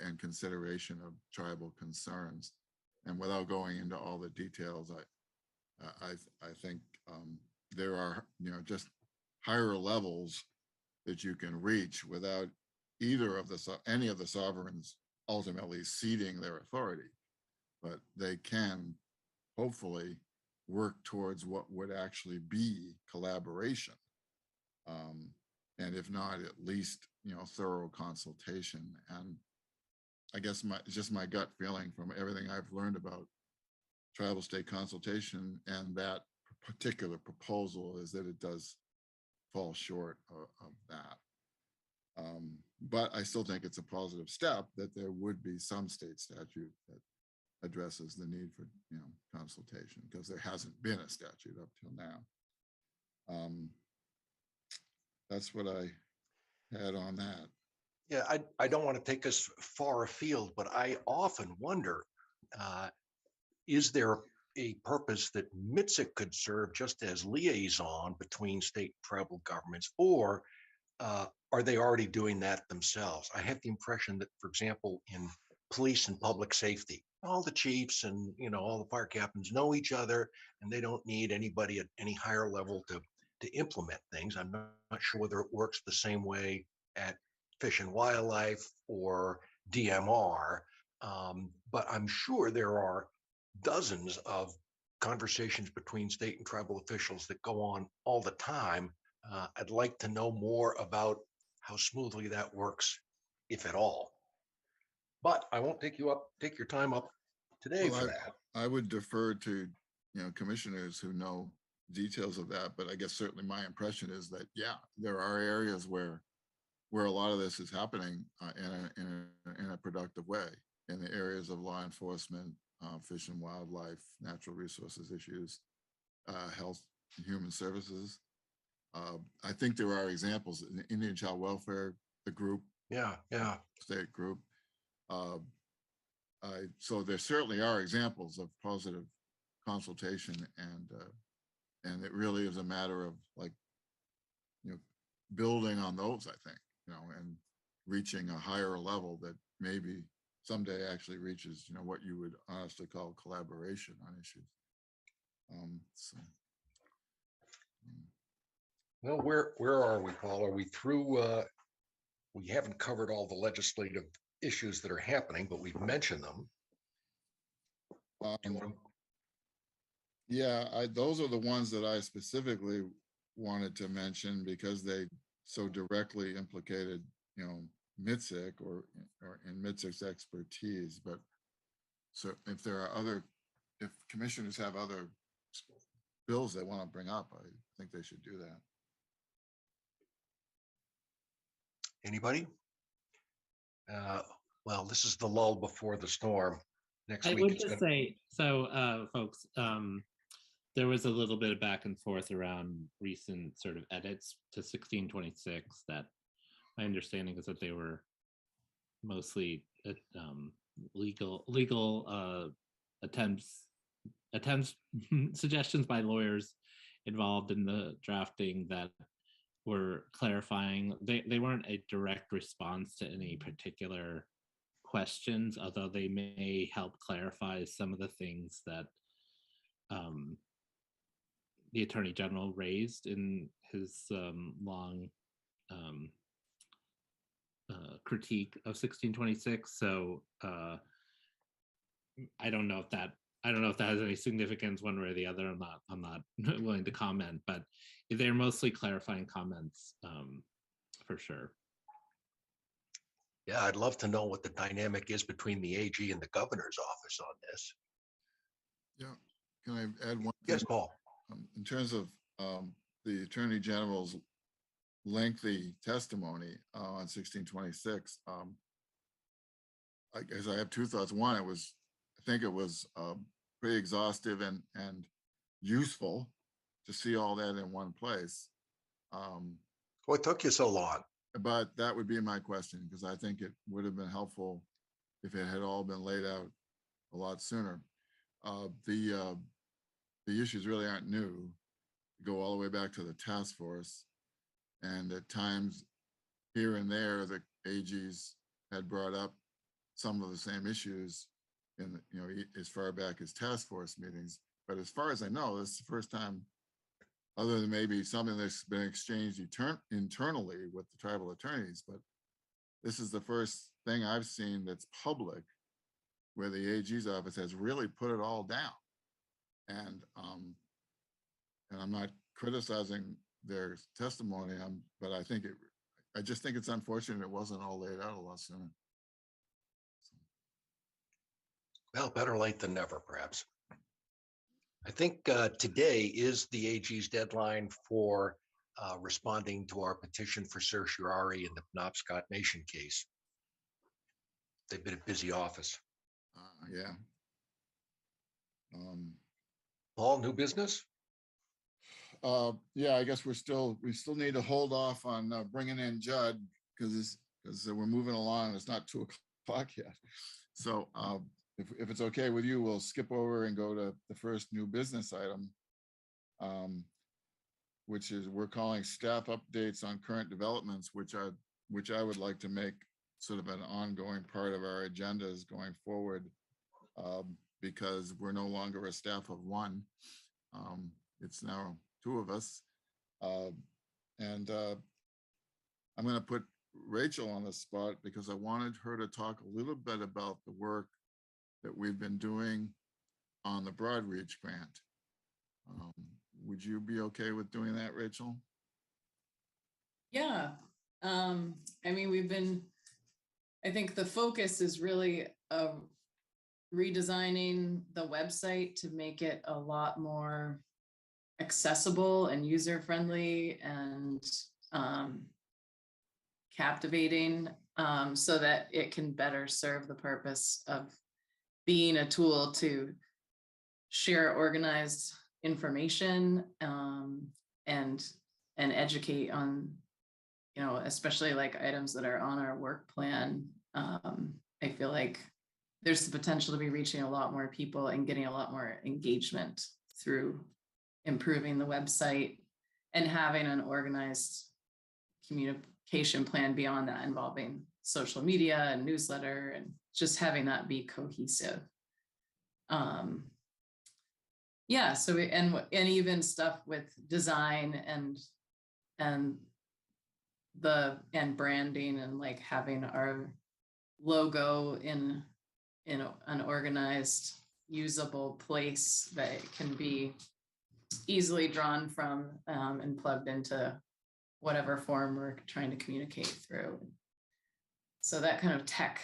and consideration of tribal concerns. And without going into all the details, I think there are, just higher levels that you can reach without any of the sovereigns ultimately ceding their authority, but they can hopefully work towards what would actually be collaboration. And if not, at least, thorough consultation. And I guess just my gut feeling from everything I've learned about tribal state consultation and that particular proposal is that it does fall short of that. But I still think it's a positive step that there would be some state statute that addresses the need for, consultation, because there hasn't been a statute up till now. That's what I had on that. Yeah, I don't want to take us far afield, but I often wonder, is there a purpose that MITSC could serve just as liaison between state and tribal governments, or are they already doing that themselves? I have the impression that, for example, in police and public safety, all the chiefs and all the fire captains know each other, and they don't need anybody at any higher level to implement things. I'm not sure whether it works the same way at Fish and Wildlife or DMR, but I'm sure there are dozens of conversations between state and tribal officials that go on all the time. I'd like to know more about how smoothly that works, if at all. But I won't take your time up today for that. I would defer to, commissioners who know details of that, but I guess certainly my impression is that, yeah, there are areas where a lot of this is happening in a productive way, in the areas of law enforcement, fish and wildlife, natural resources issues, health and human services. I think there are examples in the Indian Child Welfare, the group, state group. So there certainly are examples of positive consultation, and it really is a matter of building on those, I think, and reaching a higher level that maybe someday actually reaches, what you would honestly call collaboration on issues. Well, where are we, Paul? Are we through? We haven't covered all the legislative issues that are happening, but we've mentioned them. Yeah, those are the ones that I specifically wanted to mention because they so directly implicated, MITSC or in MITSC's expertise. But so if commissioners have other bills they want to bring up, I think they should do that. Anybody? Well, this is the lull before the storm. Next I week. would just say, so folks, there was a little bit of back and forth around recent sort of edits to 1626 that my understanding is that they were mostly legal attempts suggestions by lawyers involved in the drafting that were clarifying. They weren't a direct response to any particular questions, although they may help clarify some of the things that the Attorney General raised in his long critique of 1626. So I don't know if that has any significance one way or the other. I'm not willing to comment, but they're mostly clarifying comments for sure. Yeah, I'd love to know what the dynamic is between the AG and the governor's office on this. Yeah, can I add one Yes, thing? Paul. In terms of the Attorney General's lengthy testimony on 1626, I guess I have two thoughts. One, I think it was pretty exhaustive and useful to see all that in one place. What took you so long? But that would be my question, because I think it would have been helpful if it had all been laid out a lot sooner. The issues really aren't new. Go all the way back to the task force, and at times here and there, the AGs had brought up some of the same issues in, as far back as task force meetings. But as far as I know, this is the first time, other than maybe something that's been exchanged internally with the tribal attorneys, but this is the first thing I've seen that's public where the AG's office has really put it all down. And I'm not criticizing their testimony, but I just think it's unfortunate it wasn't all laid out a lot sooner. Well, better late than never, perhaps. I think today is the AG's deadline for responding to our petition for certiorari in the Penobscot Nation case. They've been a busy office. Yeah. Paul, new business? Yeah, I guess we still need to hold off on bringing in Judd because we're moving along. It's not 2 o'clock yet. So if it's okay with you, we'll skip over and go to the first new business item, which is we're calling staff updates on current developments, which I would like to make sort of an ongoing part of our agendas going forward, because we're no longer a staff of one. It's now 2 of us. And I'm going to put Rachel on the spot because I wanted her to talk a little bit about the work that we've been doing on the Broadreach grant. Would you be okay with doing that, Rachel? Yeah. I mean, I think the focus is really redesigning the website to make it a lot more accessible and user-friendly and captivating, so that it can better serve the purpose of being a tool to share organized information and educate on, especially like items that are on our work plan. I feel like there's the potential to be reaching a lot more people and getting a lot more engagement through improving the website and having an organized communication plan beyond that, involving social media and newsletter, and just having that be cohesive. Yeah, so and even stuff with design and branding, and like having our logo in an organized, usable place that it can be easily drawn from and plugged into whatever form we're trying to communicate through. So that kind of tech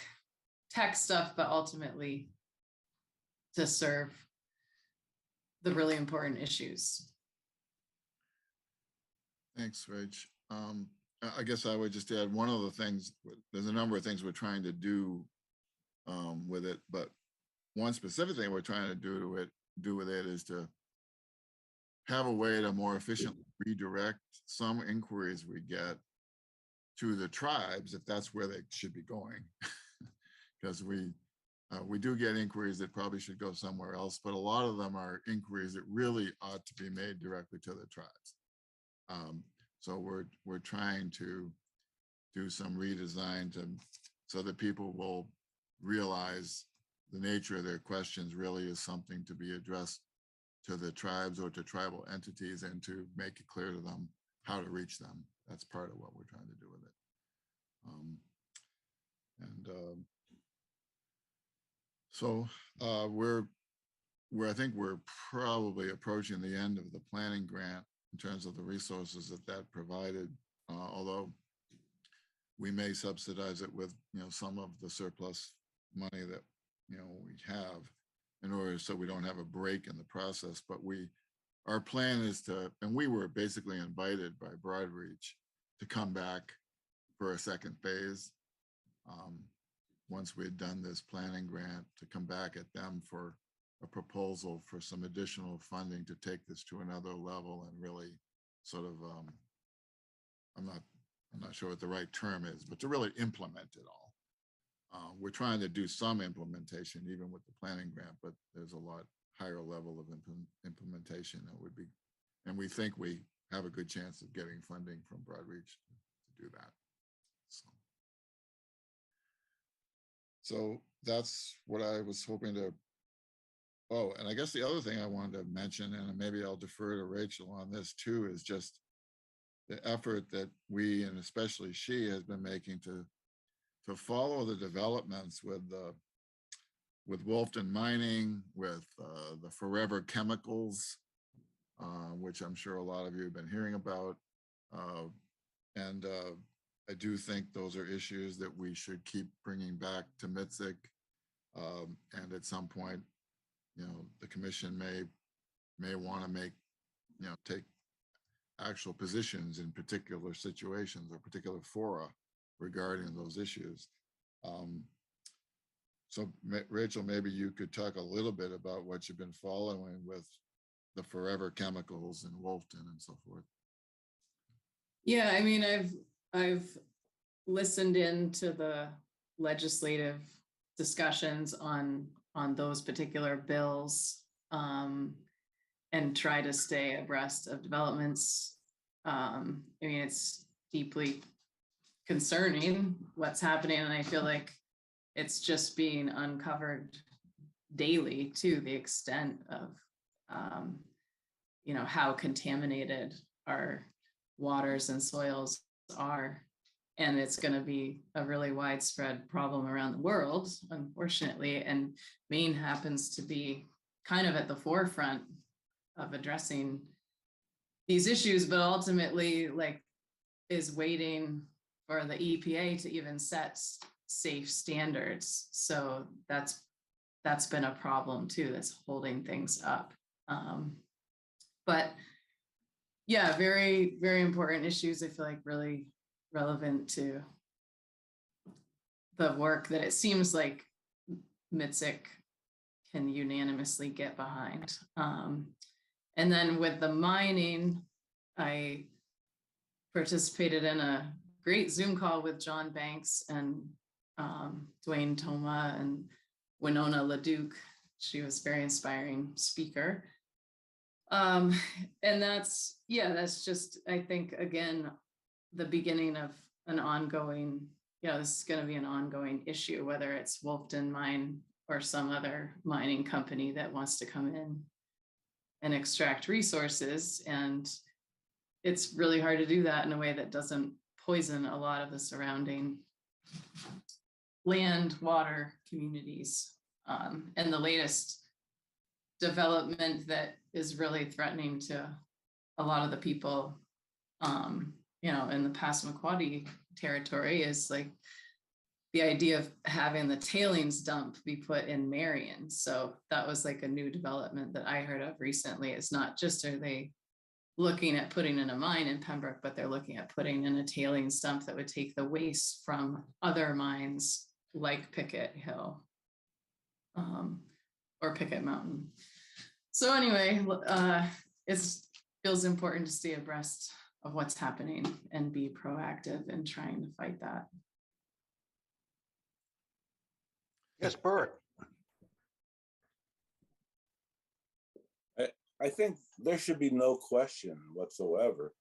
stuff, but ultimately to serve the really important issues. Thanks, Rach. I guess I would just add one of the things. There's a number of things we're trying to do with it, but one specific thing we're trying to do with it is to have a way to more efficiently redirect some inquiries we get to the tribes, if that's where they should be going. Because we do get inquiries that probably should go somewhere else, but a lot of them are inquiries that really ought to be made directly to the tribes. So we're trying to do some redesign so that people will realize the nature of their questions really is something to be addressed to the tribes or to tribal entities, and to make it clear to them how to reach them. That's part of what we're trying to do with it. And so I think we're probably approaching the end of the planning grant in terms of the resources that provided, although we may subsidize it with, some of the surplus money that, we have in order so we don't have a break in the process. But our plan is to, and we were basically invited by Broadreach to come back for a second phase. Once we had done this planning grant, to come back at them for a proposal for some additional funding to take this to another level and really sort of, I'm not sure what the right term is, but to really implement it all. We're trying to do some implementation even with the planning grant, but there's a lot higher level of implementation that would be, and we think we have a good chance of getting funding from Broadreach to do that. So that's what I was hoping to. Oh, and I guess the other thing I wanted to mention, and maybe I'll defer to Rachel on this too, is just the effort that we, and especially she, has been making to follow the developments with Wolfton Mining, with the Forever Chemicals, which I'm sure a lot of you have been hearing about. And I do think those are issues that we should keep bringing back to MITSC. And at some point, the commission may want to make, take actual positions in particular situations or particular fora regarding those issues. So Rachel, maybe you could talk a little bit about what you've been following with the Forever Chemicals and Wolfton and so forth. Yeah, I mean, I've listened into the legislative discussions on those particular bills, and try to stay abreast of developments. I mean, it's deeply concerning what's happening, and I feel like it's just being uncovered daily to the extent of, how contaminated our waters and soils are. And it's going to be a really widespread problem around the world, unfortunately. And Maine happens to be kind of at the forefront of addressing these issues, but ultimately, is waiting for the EPA to even set safe standards. So that's been a problem too, that's holding things up. But yeah, very, very important issues. I feel like really relevant to the work that it seems like MITSC can unanimously get behind. And then with the mining, I participated in a great Zoom call with John Banks and Dwayne Toma and Winona LaDuke. She was a very inspiring speaker. And that's just, I think, again, the beginning of an ongoing, this is going to be an ongoing issue, whether it's Wolfton Mine or some other mining company that wants to come in and extract resources. And it's really hard to do that in a way that doesn't poison a lot of the surrounding land, water, communities. And the latest development that is really threatening to a lot of the people, in the Passamaquoddy territory is the idea of having the tailings dump be put in Marion. So that was a new development that I heard of recently. It's not just are they looking at putting in a mine in Pembroke, but they're looking at putting in a tailings dump that would take the waste from other mines like Picket Hill or Picket Mountain. So anyway, it feels important to stay abreast of what's happening and be proactive in trying to fight that. Yes, Bert. I think there should be no question whatsoever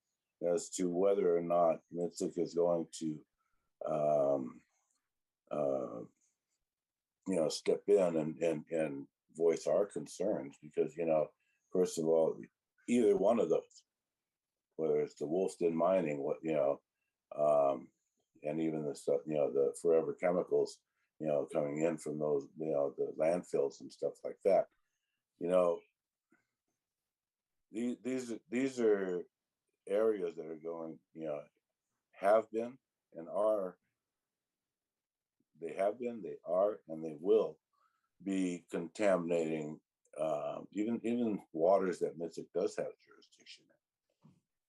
as to whether or not MITSC is going to, step in and voice our concerns because, first of all, either one of those, whether it's the Wolfton Mining, and even the stuff, the forever chemicals, coming in from those, the landfills and stuff like that. These are areas that are going, have been and are, they have been, they are, and they will be contaminating even waters that MITSC does have jurisdiction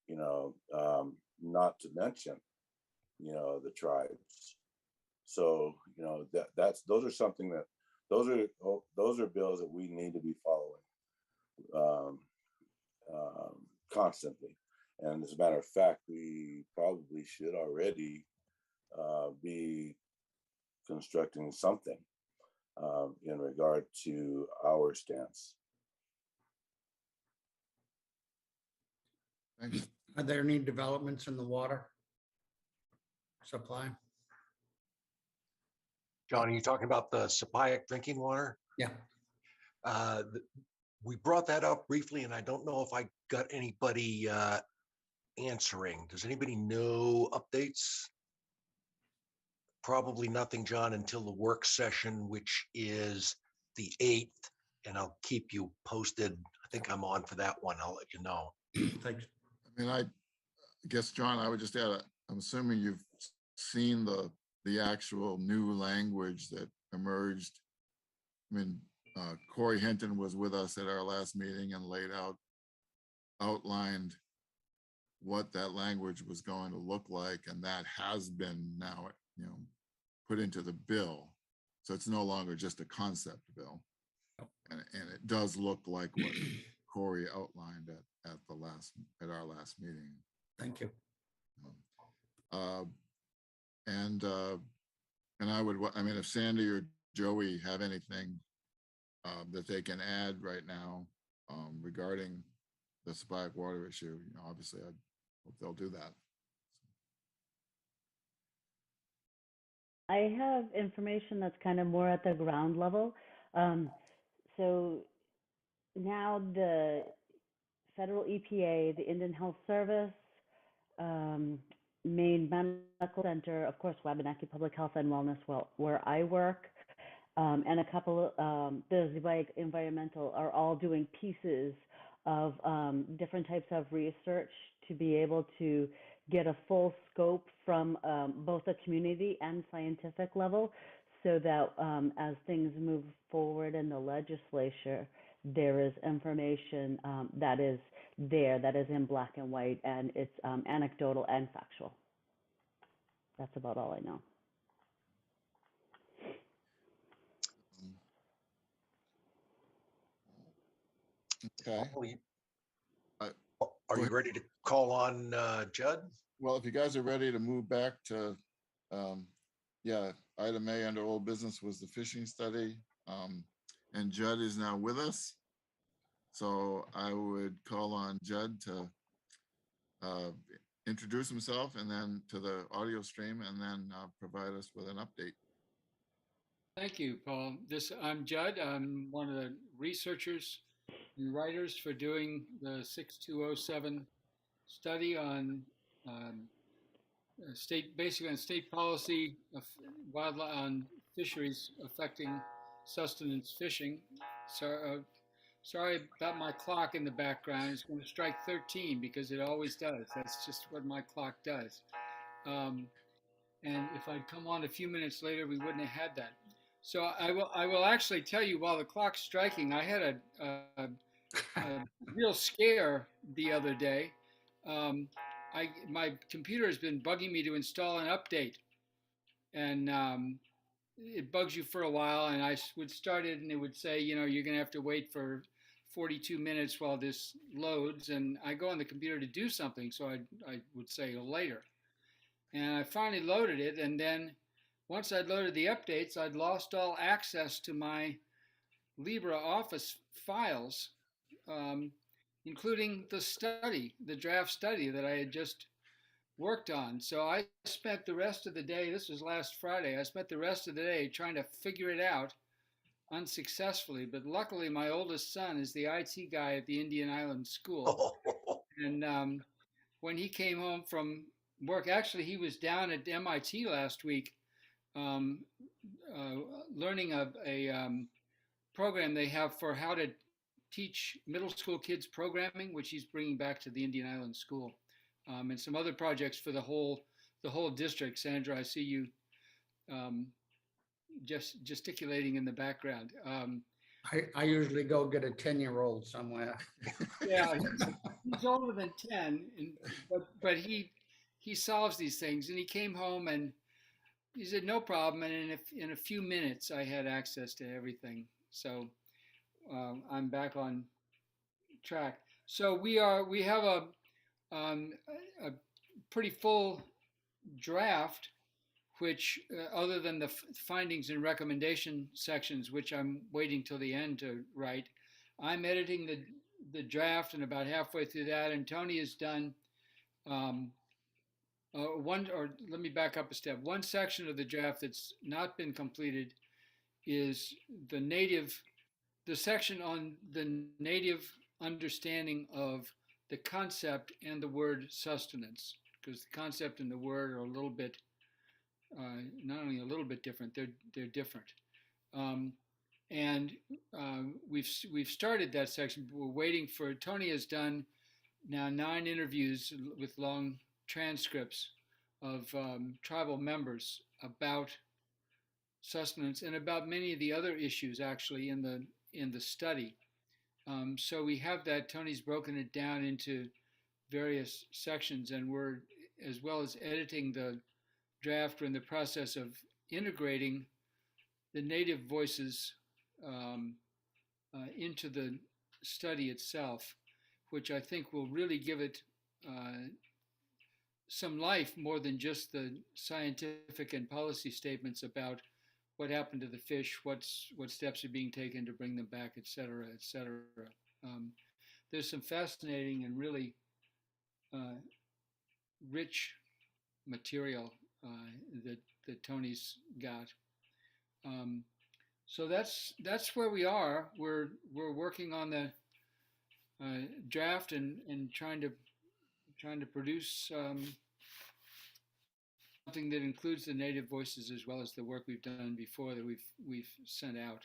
in. Not to mention, the tribes. So those are something that those are bills that we need to be following constantly. And as a matter of fact, we probably should already be constructing something in regard to our stance. Thanks. Are there any developments in the water supply? John, are you talking about the Sapayak drinking water? Yeah. We brought that up briefly, and I don't know if I got anybody answering. Does anybody know updates? Probably nothing, John, until the work session, which is the 8th, and I'll keep you posted. I think I'm on for that one. I'll let you know. Thanks. I mean, I guess, John, I would just add, I'm assuming you've seen the actual new language that emerged. I mean, Corey Hinton was with us at our last meeting and outlined what that language was going to look like, and that has been now, put into the bill. So it's no longer just a concept bill, and it does look like what Corey outlined at our last meeting. Thank you. And I mean, if Sandy or Joey have anything that they can add right now regarding the Sapayak water issue, obviously I hope they'll do that. I have information that's kind of more at the ground level. So now the federal EPA, the Indian Health Service, Maine Medical Center, of course, Wabanaki Public Health and Wellness, where I work, and a couple of the Environmental are all doing pieces of different types of research to be able to get a full scope from both a community and scientific level, so that as things move forward in the legislature, there is information that is there, that is in black and white, and it's anecdotal and factual. That's about all I know. Okay. Are you ready to call on Judd? Well, if you guys are ready to move back to, item A under old business was the fishing study. And Judd is now with us. So I would call on Judd to introduce himself and then to the audio stream, and then provide us with an update. Thank you, Paul. I'm Judd. I'm one of the researchers and writers for doing the 6207 study on basically on state policy of wildlife on fisheries affecting sustenance fishing. So, sorry about my clock in the background. It's going to strike 13 because it always does. That's just what my clock does. And if I'd come on a few minutes later, we wouldn't have had that. So I will actually tell you, while the clock's striking, I had a real scare the other day. My computer has been bugging me to install an update, and it bugs you for a while, and I would start it and it would say, you're going to have to wait for 42 minutes while this loads, and I go on the computer to do something, so I would say later. And I finally loaded it, and then once I'd loaded the updates, I'd lost all access to my LibreOffice files, including the draft study that I had just worked on. So I spent the rest of the day, this was last Friday, I spent the rest of the day trying to figure it out unsuccessfully. But luckily, my oldest son is the IT guy at the Indian Island School. And when he came home from work. Actually, he was down at MIT last week, um, learning a program they have for how to teach middle school kids programming, which he's bringing back to the Indian Island School, and some other projects for the whole district. Sandra, I see you just gesticulating in the background. I usually go get a 10-year-old somewhere. Yeah, he's older than 10, but he solves these things. And he came home and he said no problem. And in a few minutes, I had access to everything. So I'm back on track. So we have a pretty full draft, which other than the findings and recommendation sections, which I'm waiting till the end to write, I'm editing the draft and about halfway through that. And Tony has done let me back up a step. One section of the draft that's not been completed is the section on the native understanding of the concept and the word sustenance, because the concept and the word are a little bit, not only a little bit different, they're different. And we've started that section. But we're waiting for, Tony has done now 9 interviews with long transcripts of tribal members about sustenance and about many of the other issues actually in the study. So we have that. Tony's broken it down into various sections, and we're, as well as editing the draft, we're in the process of integrating the native voices into the study itself, which I think will really give it some life more than just the scientific and policy statements about what happened to the fish, what steps are being taken to bring them back, et cetera, et cetera. There's some fascinating and really rich material that Tony's got. So that's where we are. We're working on the draft and trying to produce something that includes the native voices as well as the work we've done before that we've sent out.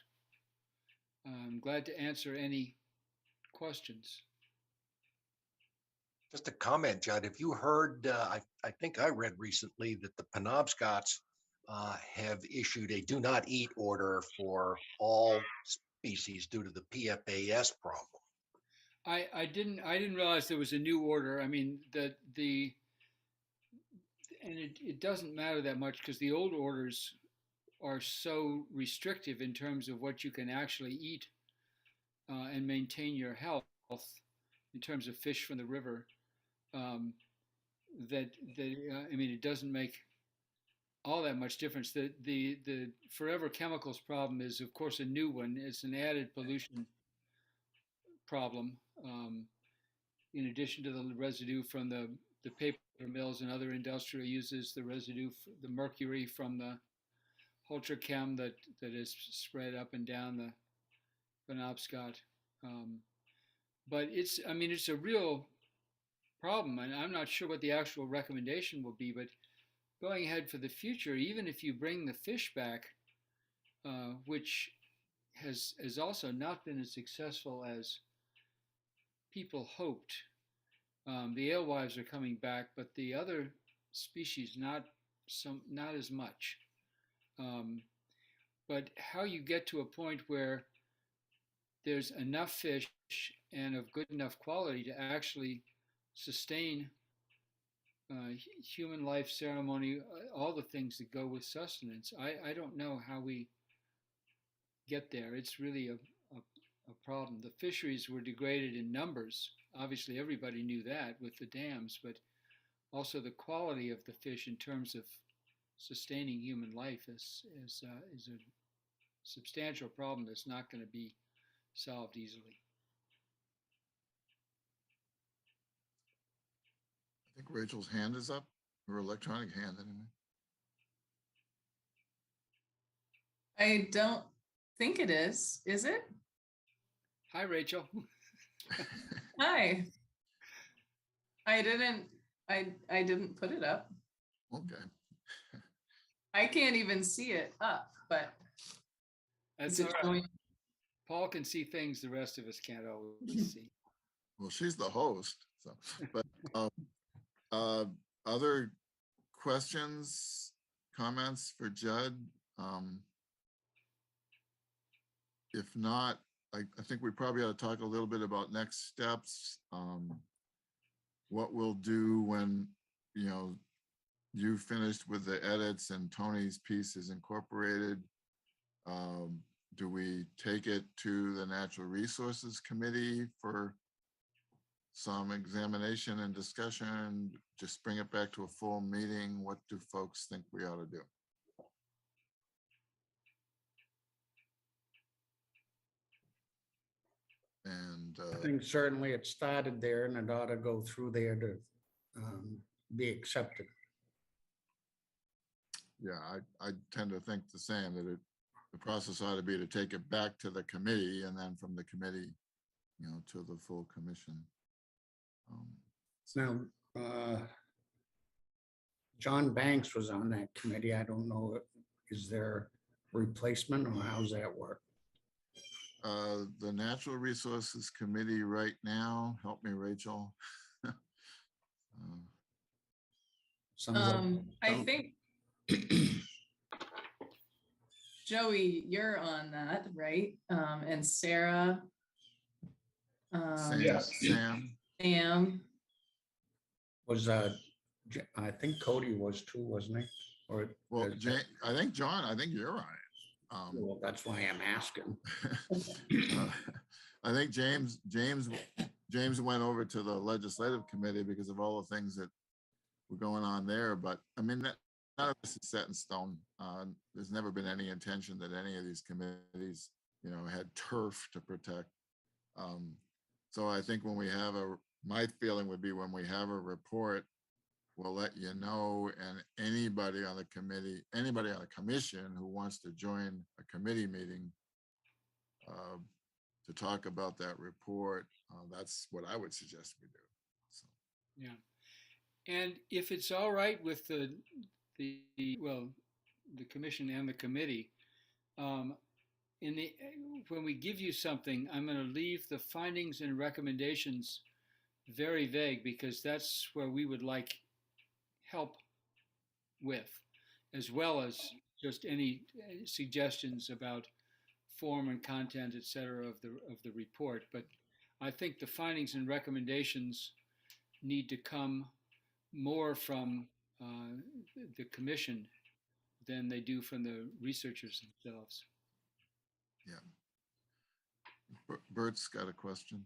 I'm glad to answer any questions. Just a comment, Judd. Have you heard, I think I read recently that the Penobscots have issued a do not eat order for all species due to the PFAS problem. I didn't realize there was a new order. I mean, and it doesn't matter that much because the old orders are so restrictive in terms of what you can actually eat and maintain your health in terms of fish from the river, that I mean, it doesn't make all that much difference. The forever chemicals problem is, of course, a new one. It's an added pollution problem, in addition to the residue from the paper mills and other industrial uses, the residue, the mercury from the Holtrachem that is spread up and down the Penobscot. But it's a real problem, and I'm not sure what the actual recommendation will be, but going ahead for the future, even if you bring the fish back, which has also not been as successful as people hoped. The alewives are coming back, but the other species not as much. But how you get to a point where there's enough fish and of good enough quality to actually sustain human life, ceremony, all the things that go with sustenance. I don't know how we get there. It's really a problem. The fisheries were degraded in numbers. Obviously, everybody knew that with the dams, but also the quality of the fish in terms of sustaining human life is a substantial problem that's not going to be solved easily. I think Rachel's hand is up, her electronic hand anyway. I don't think it is. Is it? Hi, Rachel. Hi. I didn't I didn't put it up. Okay. I can't even see it up, but That's is it all right. showing? Paul can see things the rest of us can't always see. Well, she's the host, so, but, other questions, comments for Judd? If not, I think we probably ought to talk a little bit about next steps. What we'll do when, you finished with the edits and Tony's piece is incorporated. Do we take it to the Natural Resources Committee for some examination and discussion? Just bring it back to a full meeting? What do folks think we ought to do? And I think certainly it started there and it ought to go through there to be accepted. yeah, I tend to think the same, that the process ought to be to take it back to the committee and then from the committee, to the full commission. Now, John Banks was on that committee. I don't know, is there a replacement or how's that work? The Natural Resources Committee right now, help me, Rachel. I think Joey, you're on that, right? And Sarah. Sam. Sam. Was I think Cody was too, wasn't he? Or Well, I think John, I think you're on it. Well, that's why I'm asking. I think James went over to the legislative committee because of all the things that were going on there. But I mean, none of this is set in stone. There's never been any intention that any of these committees, had turf to protect. So I think when we have my feeling would be when we have a report, we'll let you know, and anybody on the committee, anybody on the commission who wants to join a committee meeting to talk about that report, that's what I would suggest we do. So. Yeah. And if it's all right with the commission and the committee, when we give you something, I'm going to leave the findings and recommendations very vague, because that's where we would like help with, as well as just any suggestions about form and content, et cetera, of the report. But I think the findings and recommendations need to come more from the commission than they do from the researchers themselves. Yeah. Bert's got a question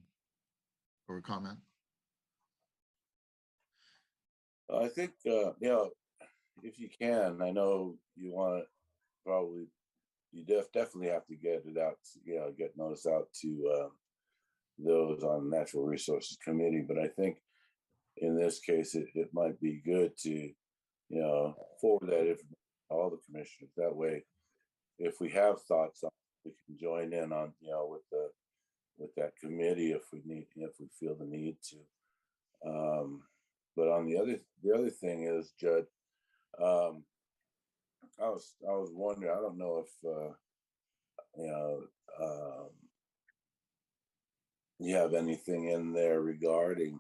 or a comment. I think, if you can, I know you want to probably, you definitely have to get it out, get notice out to those on the Natural Resources Committee. But I think in this case, it might be good to, forward that if all the commissioners. That way, if we have thoughts on, we can join in on, with that committee if we feel the need to. But on the other thing is, Judd, I was wondering, I don't know if you have anything in there regarding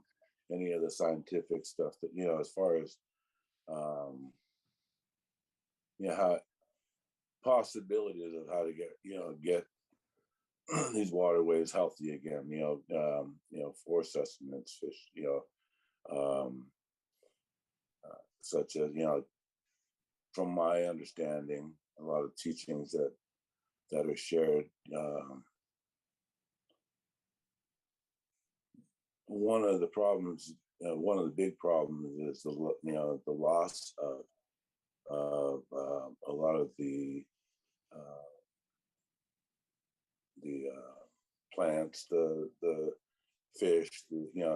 any of the scientific stuff that, as far as how possibilities of how to get these waterways healthy again, for sustenance fish, such as, from my understanding, a lot of teachings that are shared. One of the problems, one of the big problems is the loss of a lot of the plants, the fish,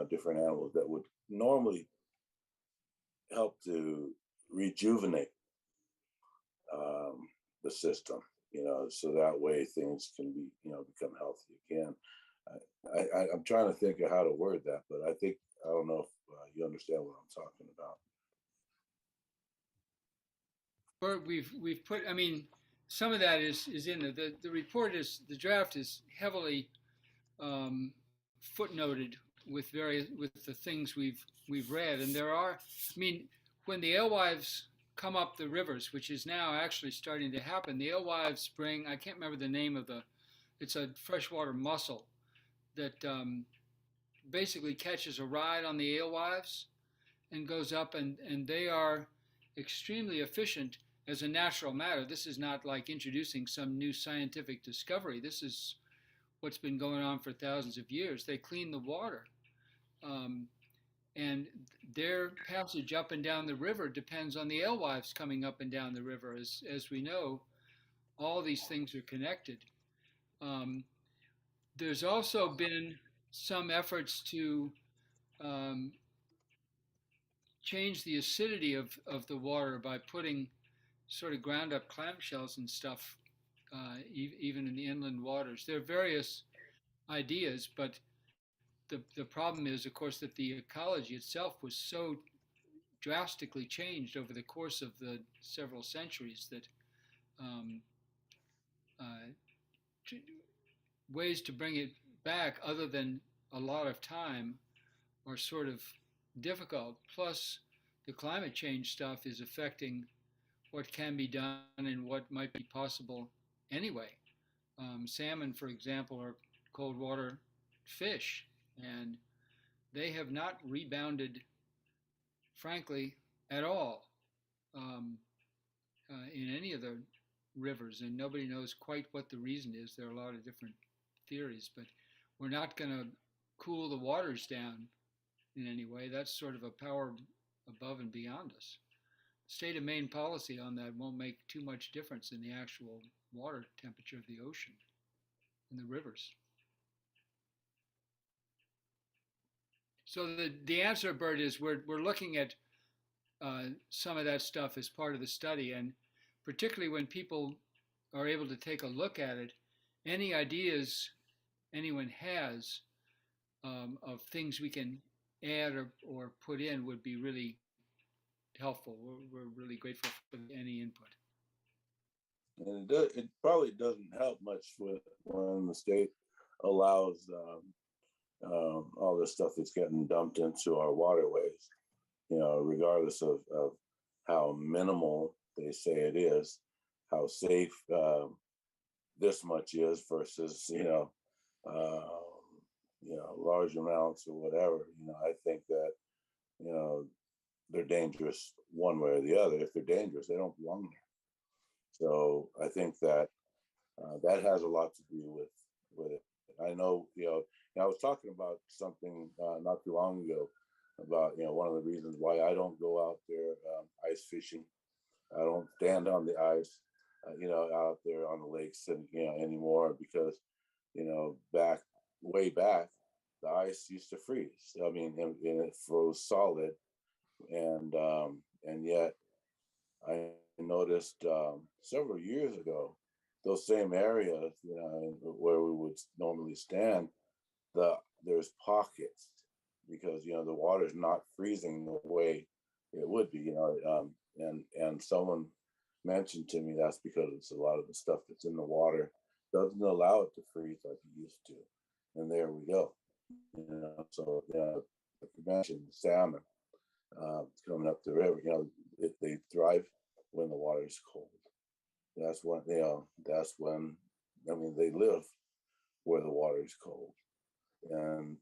different animals that would normally help to rejuvenate the system, so that way things can be, become healthy again. I'm trying to think of how to word that, but I don't know if you understand what I'm talking about. Or we've put, I mean, some of that is in the report is, the draft is heavily footnoted with the things we've read. And there are, I mean, when the alewives come up the rivers, which is now actually starting to happen, the alewives bring, I can't remember the name of it's a freshwater mussel that basically catches a ride on the alewives and goes up, and they are extremely efficient as a natural matter. This is not like introducing some new scientific discovery. This is what's been going on for thousands of years. They clean the water. And their passage up and down the river depends on the alewives coming up and down the river. As we know, all these things are connected. There's also been some efforts to change the acidity of the water by putting sort of ground up clamshells and stuff, even in the inland waters. There are various ideas, but the problem is, of course, that the ecology itself was so drastically changed over the course of the several centuries that ways to bring it back other than a lot of time are sort of difficult. Plus, the climate change stuff is affecting what can be done and what might be possible anyway. Salmon, for example, are cold water fish, and they have not rebounded, frankly, at all in any of the rivers, and nobody knows quite what the reason is. There are a lot of different theories, but we're not going to cool the waters down in any way. That's sort of a power above and beyond us. State of Maine policy on that won't make too much difference in the actual water temperature of the ocean and the rivers. So the answer, Bert, is we're looking at some of that stuff as part of the study, and particularly when people are able to take a look at it, any ideas anyone has of things we can add or put in would be really helpful. We're really grateful for any input. And it probably doesn't help much when the state allows all this stuff that's getting dumped into our waterways, regardless of how minimal they say it is, how safe this much is versus, large amounts or whatever. I think that, they're dangerous one way or the other. If they're dangerous, they don't belong there. So I think that that has a lot to do with it. I know, I was talking about something not too long ago about, one of the reasons why I don't go out there ice fishing. I don't stand on the ice, out there on the lakes and, anymore because, way back, the ice used to freeze. I mean, and it froze solid. And yet I noticed several years ago, those same areas, where we would normally stand, there's pockets because the water's not freezing the way it would be, and someone mentioned to me that's because it's a lot of the stuff that's in the water doesn't allow it to freeze like it used to, and there we go. So like you mentioned, salmon coming up the river, they thrive when the water is cold. That's when they live where the water is cold, and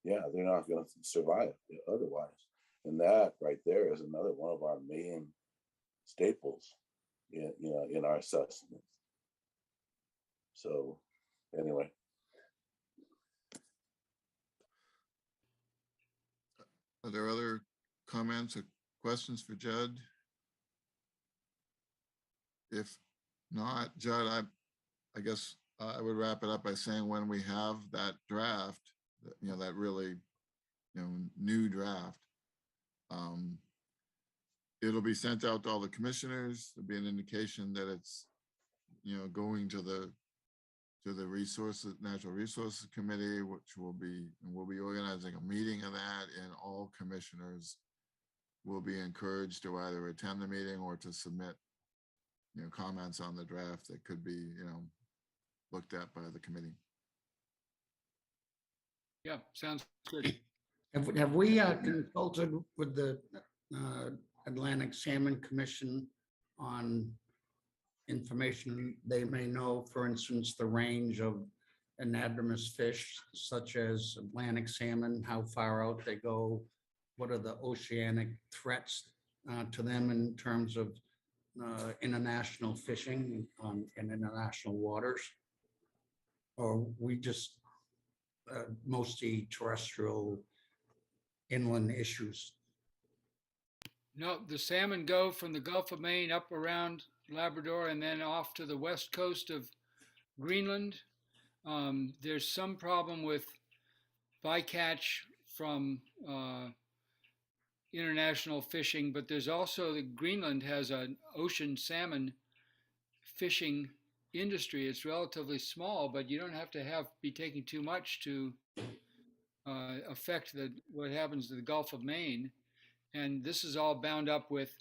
yeah, they're not going to survive otherwise. And that right there is another one of our main staples in our sustenance. So anyway. Are there other comments or questions for Judd? If not, Judd, I guess I would wrap it up by saying when we have that draft, that really, new draft, it'll be sent out to all the commissioners. There'll be an indication that it's, going to the to the Natural Resources Committee, which we'll be organizing a meeting of that, and all commissioners will be encouraged to either attend the meeting or to submit, comments on the draft that could be, looked at by the committee. Yeah, sounds good. Have we consulted with the Atlantic Salmon Commission on information they may know, for instance, the range of anadromous fish such as Atlantic salmon, how far out they go? What are the oceanic threats to them in terms of international fishing in international waters? Or we just mostly terrestrial inland issues? No, the salmon go from the Gulf of Maine up around Labrador and then off to the west coast of Greenland. There's some problem with bycatch from international fishing, but there's also Greenland has an ocean salmon fishing industry. It's relatively small, but you don't have to be taking too much to affect what happens to the Gulf of Maine. And this is all bound up with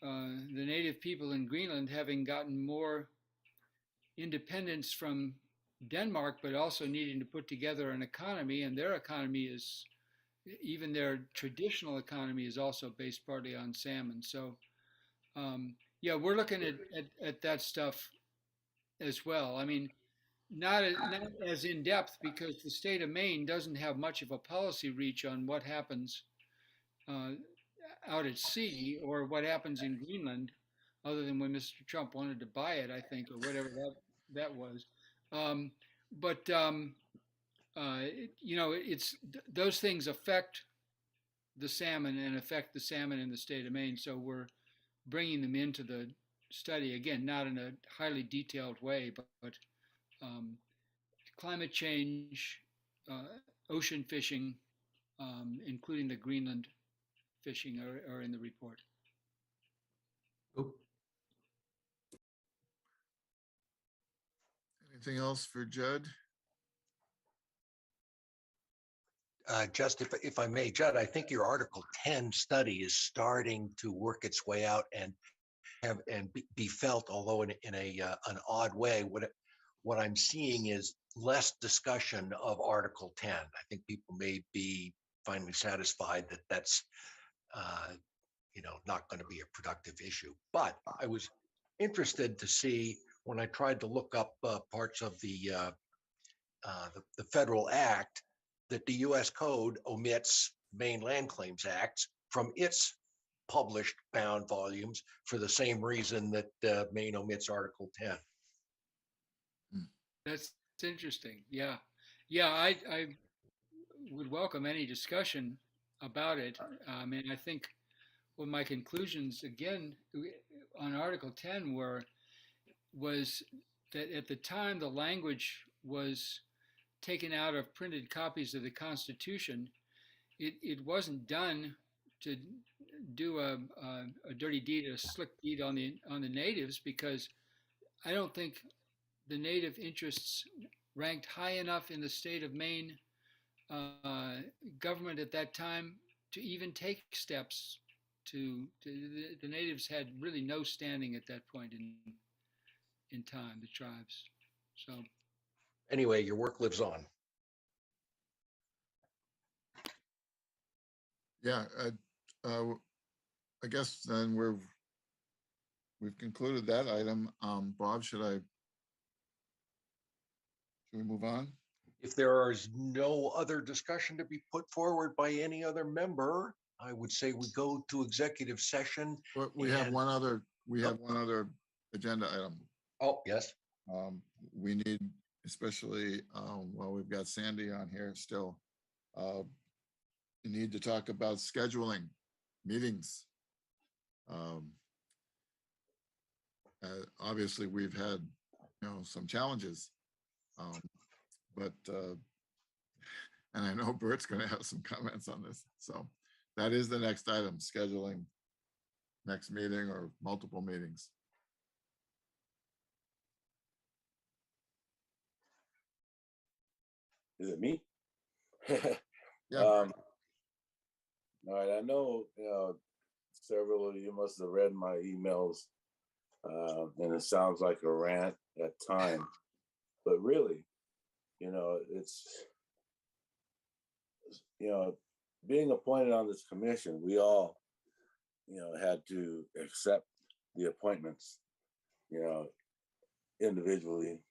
the native people in Greenland having gotten more independence from Denmark, but also needing to put together an economy. And their economy is, even their traditional economy is also based partly on salmon. So yeah, we're looking at that stuff as well. I mean, not as in depth because the state of Maine doesn't have much of a policy reach on what happens out at sea or what happens in Greenland, other than when Mr. Trump wanted to buy it, I think, or whatever that was. It's those things affect the salmon and affect the salmon in the state of Maine. So we're bringing them into the study again, not in a highly detailed way, but climate change, ocean fishing, including the Greenland fishing are in the report. Anything else for Judd? Just if I may, Judd, I think your Article 10 study is starting to work its way out and be felt, although in an odd way. What I'm seeing is less discussion of Article 10. I think people may be finally satisfied that that's not going to be a productive issue. But I was interested to see when I tried to look up parts of the Federal Act that the U.S. Code omits Maine Land Claims Acts from its published bound volumes for the same reason that Maine omits Article 10. That's interesting. Yeah. I would welcome any discussion about it. And I think my conclusions again on Article 10 was that at the time the language was taken out of printed copies of the Constitution, it wasn't done to do a dirty deed, a slick deed on the natives, because I don't think the native interests ranked high enough in the state of Maine government at that time to even take steps to the natives had really no standing at that point in time, the tribes. So anyway, your work lives on. Yeah, I guess then we've concluded that item. Bob, should we move on? If there is no other discussion to be put forward by any other member, I would say we go to executive session. But we have one other agenda item. Oh, yes. We need, especially while we've got Sandy on here still, you need to talk about scheduling meetings. Obviously, we've had some challenges, and I know Bert's going to have some comments on this. So that is the next item: scheduling next meeting or multiple meetings. Is it me? Yeah. All right. I know, several of you must have read my emails, and it sounds like a rant at times, but really, it's, being appointed on this commission, we all, had to accept the appointments, individually.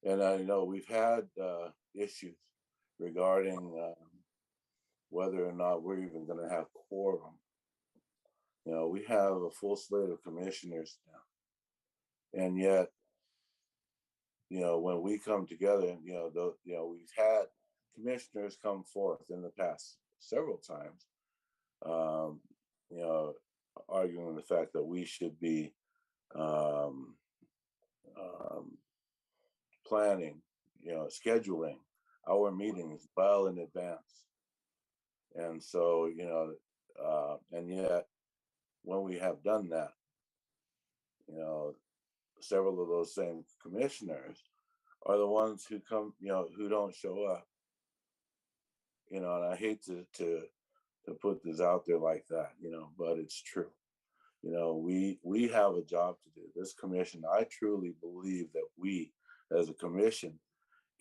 And I know we've had issues regarding whether or not we're even going to have quorum. We have a full slate of commissioners now, and yet, when we come together, we've had commissioners come forth in the past several times, arguing the fact that we should be planning, scheduling our meetings well in advance. And so, and yet when we have done that, several of those same commissioners are the ones who come, who don't show up. And I hate to put this out there like that, but it's true. We have a job to do. This commission, I truly believe that we, as a commission,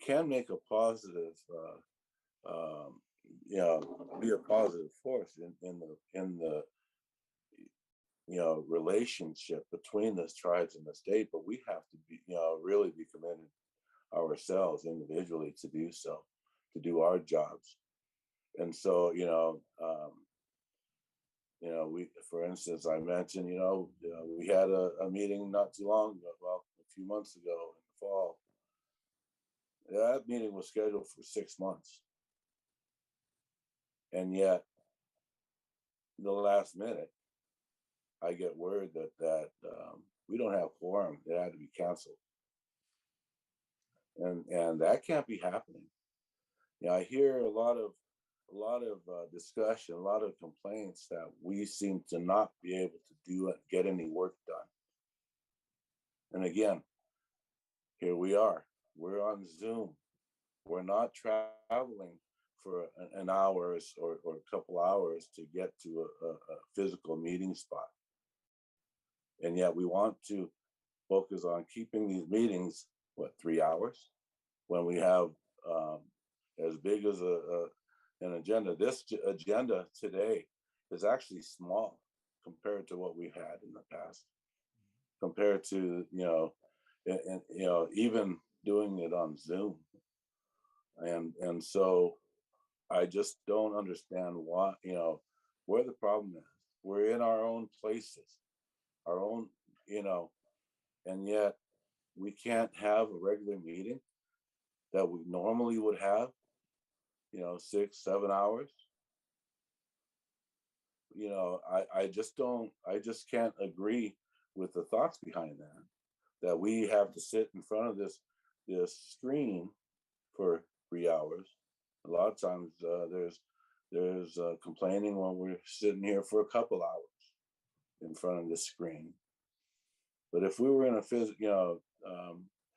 can make a positive, be a positive force in the relationship between the tribes and the state. But we have to be, really be committed ourselves individually to do so, to do our jobs. And so, we, for instance, I mentioned, we had a meeting not too long ago, well, a few months ago in the fall. That meeting was scheduled for 6 months. And yet, the last minute, I get word that we don't have quorum. It had to be canceled. And that can't be happening. I hear a lot of discussion, a lot of complaints that we seem to not be able to do and get any work done. And again, here we are. We're on Zoom. We're not traveling for an hour or a couple hours to get to a physical meeting spot. And yet we want to focus on keeping these meetings, 3 hours? When we have as big as an agenda. This agenda today is actually small compared to what we've had in the past, compared to, even doing it on Zoom. And so I just don't understand why, where the problem is. We're in our own places, our own, and yet we can't have a regular meeting that we normally would have, 6, 7 hours. I just can't agree with the thoughts behind that we have to sit in front of this screen for 3 hours. A lot of times there's complaining when we're sitting here for a couple hours in front of the screen. But if we were in a physical,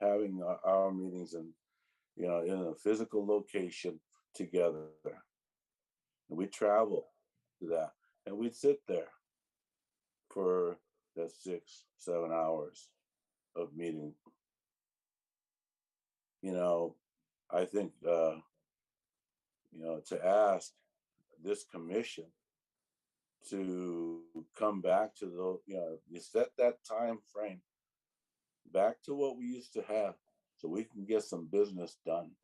having our meetings in a physical location together, and we travel to that, and we'd sit there for that 6, 7 hours of meeting. I think, to ask this commission to come back to you set that time frame back to what we used to have so we can get some business done.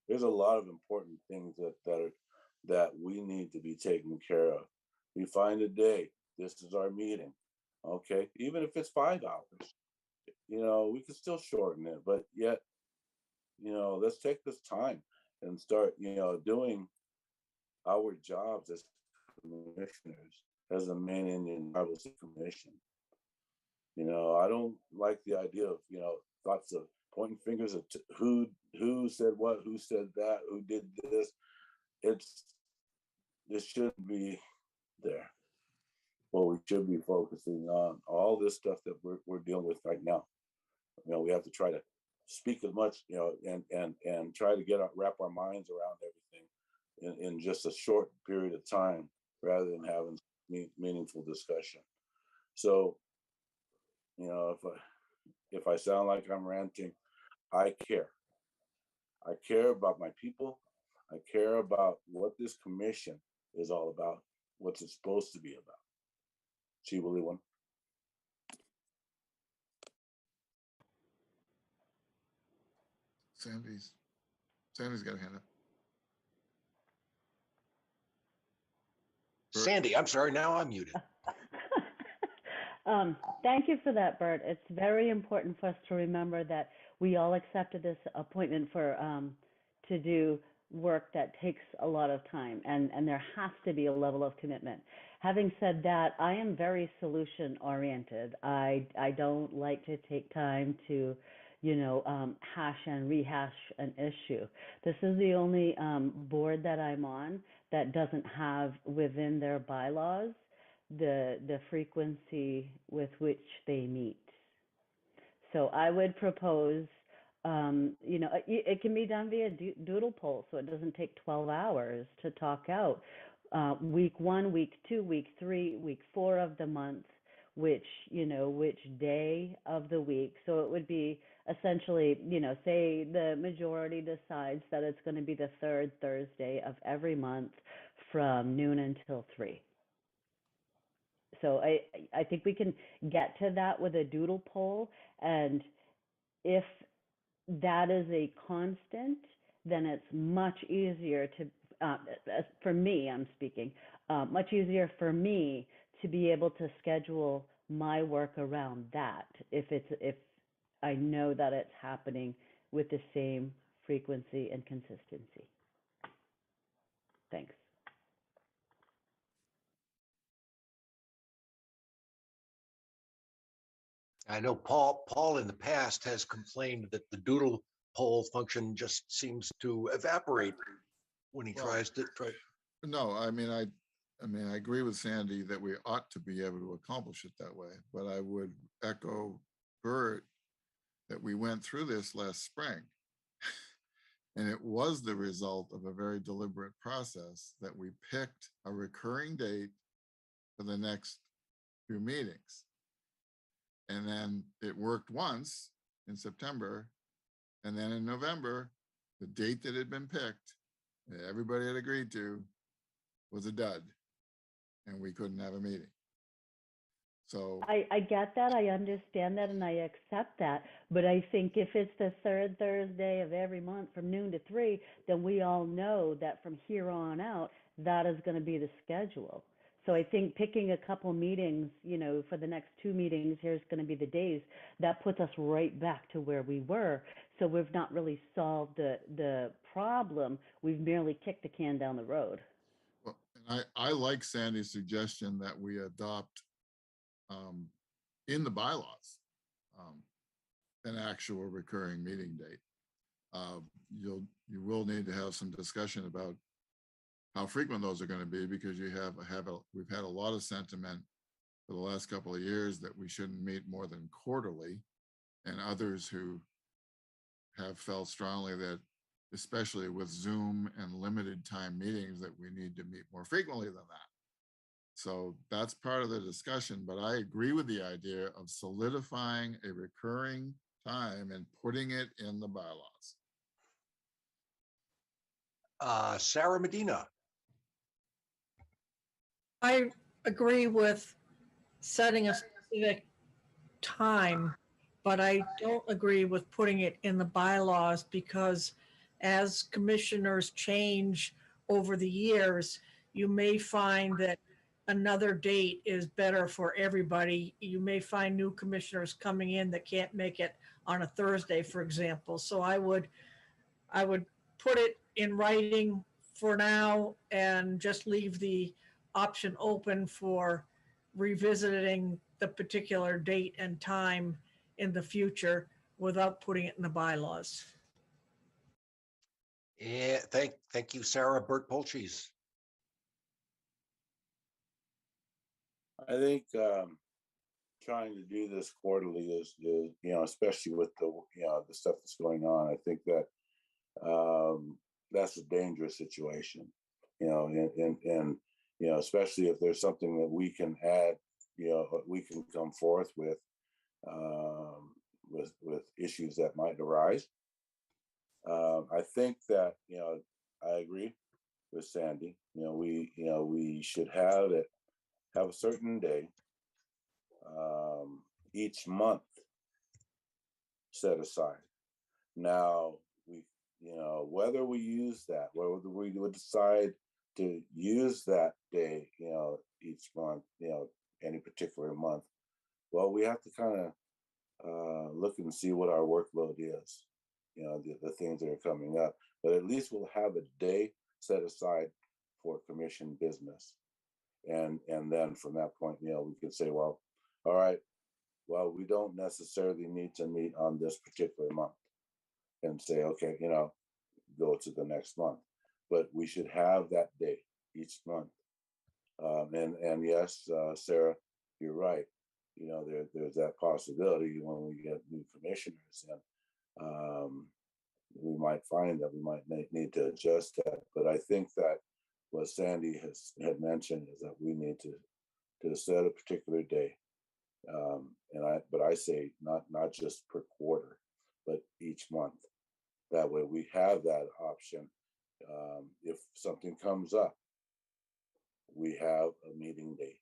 There's a lot of important things that we need to be taken care of. We find a day, this is our meeting. Okay, even if it's 5 hours, we can still shorten it, but yet, let's take this time and start, doing our jobs as commissioners, as the Maine Indian Tribal Commission. I don't like the idea of, thoughts of pointing fingers at who said what, who said that, who did this. This shouldn't be there. Well, we should be focusing on all this stuff that we're dealing with right now. We have to try to speak as much, and try to wrap our minds around everything in just a short period of time, rather than having meaningful discussion. So, if I sound like I'm ranting, I care. I care about my people. I care about what this commission is all about, what's it supposed to be about. Chief Sandy's got a hand up. Sandy, I'm sorry, now I'm muted. Thank you for that, Bert. It's very important for us to remember that we all accepted this appointment for to do work that takes a lot of time, and there has to be a level of commitment. Having said that, I am very solution oriented. I don't like to take time to hash and rehash an issue. This is the only board that I'm on that doesn't have within their bylaws the frequency with which they meet. So I would propose, it can be done via doodle poll, so it doesn't take 12 hours to talk out week 1, week 2, week 3, week 4 of the month, which day of the week. So it would be essentially, say the majority decides that it's going to be the third Thursday of every month from noon until 3. So I think we can get to that with a doodle poll, and if that is a constant, then it's much easier to, for me, I'm speaking, much easier for me to be able to schedule my work around that if I know that it's happening with the same frequency and consistency. Thanks. I know Paul in the past has complained that the doodle poll function just seems to evaporate when he tries to. No, I agree with Sandy that we ought to be able to accomplish it that way, but I would echo Bert that we went through this last spring. And it was the result of a very deliberate process that we picked a recurring date for the next few meetings. And then it worked once in September. And then in November, the date that had been picked, that everybody had agreed to, was a dud. And we couldn't have a meeting. So I get that, I understand that, and I accept that. But I think if it's the third Thursday of every month from noon to 3, then we all know that from here on out, that is going to be the schedule. So I think picking a couple meetings, for the next 2 meetings, here's going to be the days, that puts us right back to where we were. So we've not really solved the problem. We've merely kicked the can down the road. well, and I like Sandy's suggestion that we adopt in the bylaws an actual recurring meeting date. You will need to have some discussion about how frequent those are going to be, because we've had a lot of sentiment for the last couple of years that we shouldn't meet more than quarterly, and others who have felt strongly that, especially with Zoom and limited time meetings, that we need to meet more frequently than that. So that's part of the discussion, but I agree with the idea of solidifying a recurring time and putting it in the bylaws. Sarah Medina. I agree with setting a specific time, but I don't agree with putting it in the bylaws, because as commissioners change over the years, you may find that another date is better for everybody. You may find new commissioners coming in that can't make it on a Thursday, for example. So I would put it in writing for now and just leave the option open for revisiting the particular date and time in the future without putting it in the bylaws. Yeah, thank you, Sarah. Bert Polchis. I think trying to do this quarterly is, especially with the stuff that's going on. I think that that's a dangerous situation, and especially if there's something that we can add, we can come forth with issues that might arise. I think that I agree with Sandy. We should have a certain day each month set aside. Now whether we use that, whether we would decide to use that day, each month, any particular month, well, we have to kind of look and see what our workload is, the things that are coming up. But at least we'll have a day set aside for commission business. And then from that point, we could say, well, all right, well, we don't necessarily need to meet on this particular month, and say, okay, go to the next month. But we should have that day each month. And yes, Sarah, you're right. There's that possibility when we get new commissioners, and we might find that we might need to adjust that. But I think that what Sandy had mentioned is that we need to set a particular day. But I say not just per quarter, but each month. That way we have that option. If something comes up, we have a meeting date.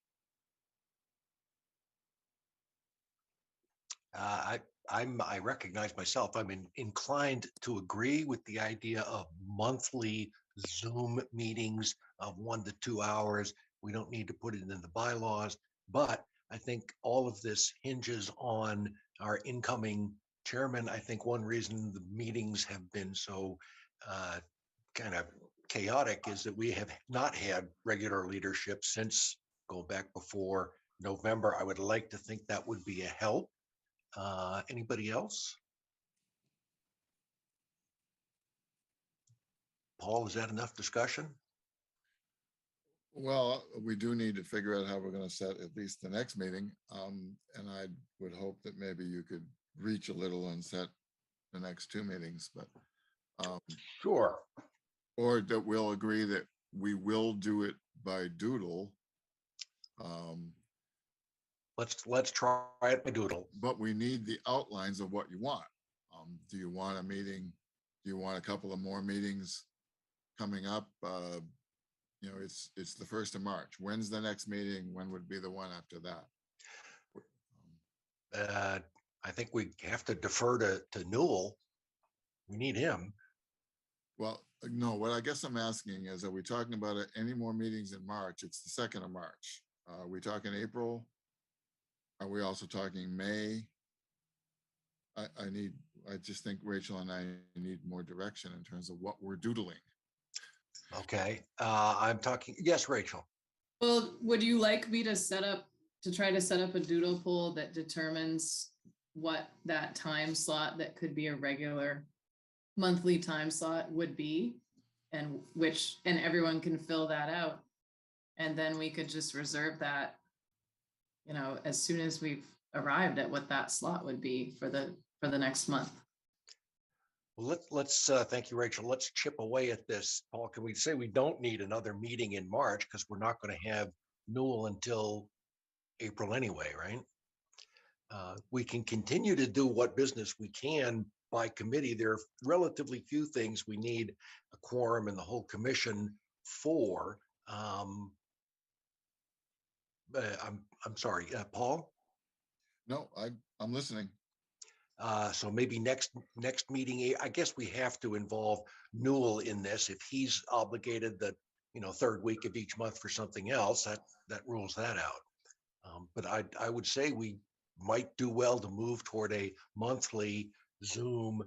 I recognize myself. I'm inclined to agree with the idea of monthly Zoom meetings of 1 to 2 hours. We don't need to put it in the bylaws, but I think all of this hinges on our incoming chairman. I think one reason the meetings have been so kind of chaotic is that we have not had regular leadership since going back before November. I would like to think that would be a help. Anybody else? Paul, is that enough discussion? Well, we do need to figure out how we're going to set at least the next meeting. And I would hope that maybe you could reach a little and set the next 2 meetings, but sure. Or that we'll agree that we will do it by doodle. Let's try it by doodle. But we need the outlines of what you want. Do you want a meeting? Do you want a couple of more meetings coming up? It's the 1st of March. When's the next meeting? When would be the one after that? I think we have to defer to Newell. We need him. Well, no, what I guess I'm asking is, are we talking about any more meetings in March? It's the 2nd of March. Are we talking April? Are we also talking May? I just think Rachel and I need more direction in terms of what we're doodling. Okay, I'm talking, yes, Rachel. Well, would you like me to try to set up a doodle poll that determines what that time slot that could be a regular monthly time slot would be, and everyone can fill that out, and then we could just reserve that, as soon as we've arrived at what that slot would be for the next month. Well, let's thank you, Rachel. Let's chip away at this. Paul, can we say we don't need another meeting in March because we're not going to have Newell until April anyway, right? We can continue to do what business we can by committee. There are relatively few things we need a quorum and the whole commission for. I'm sorry, Paul? No, I'm listening. So maybe next meeting, I guess we have to involve Newell in this. If he's obligated the 3rd week of each month for something else, that rules that out. But I would say we might do well to move toward a monthly Zoom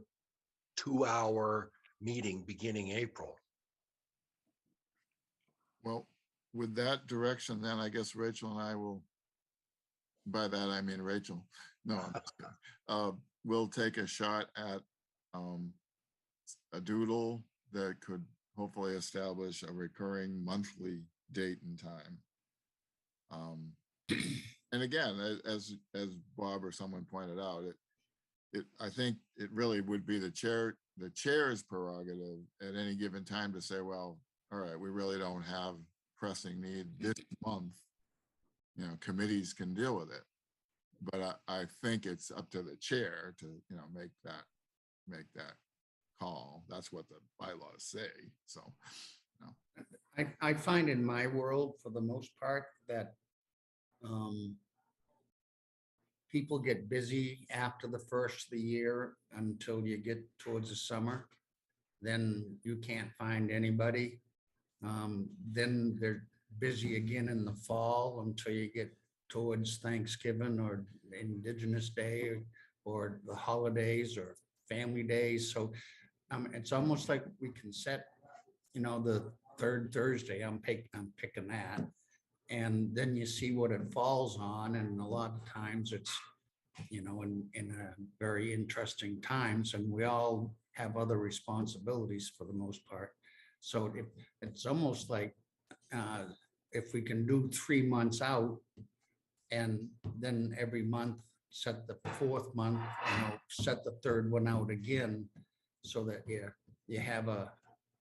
2-hour meeting beginning April. Well, with that direction, then I guess Rachel and I will, by that I mean Rachel. No, I'm just kidding. We'll take a shot at a doodle that could hopefully establish a recurring monthly date and time. and again, as Bob or someone pointed out, I think it really would be the chair's prerogative at any given time to say, well, all right, we really don't have pressing need this month. You know, committees can deal with it. But I think it's up to the chair to, you know, make that call. That's what the bylaws say. So, you know. I find in my world, for the most part, that people get busy after the first of the year until you get towards the summer. Then you can't find anybody. Then they're busy again in the fall until you get towards Thanksgiving or Indigenous Day or the holidays or family days. So it's almost like we can set, you know, the third Thursday, I'm picking that. And then you see what it falls on. And a lot of times it's, you know, in a very interesting times, and we all have other responsibilities for the most part. So it's almost like if we can do 3 months out, and then every month set the fourth month, you know, set the third one out again, so that you have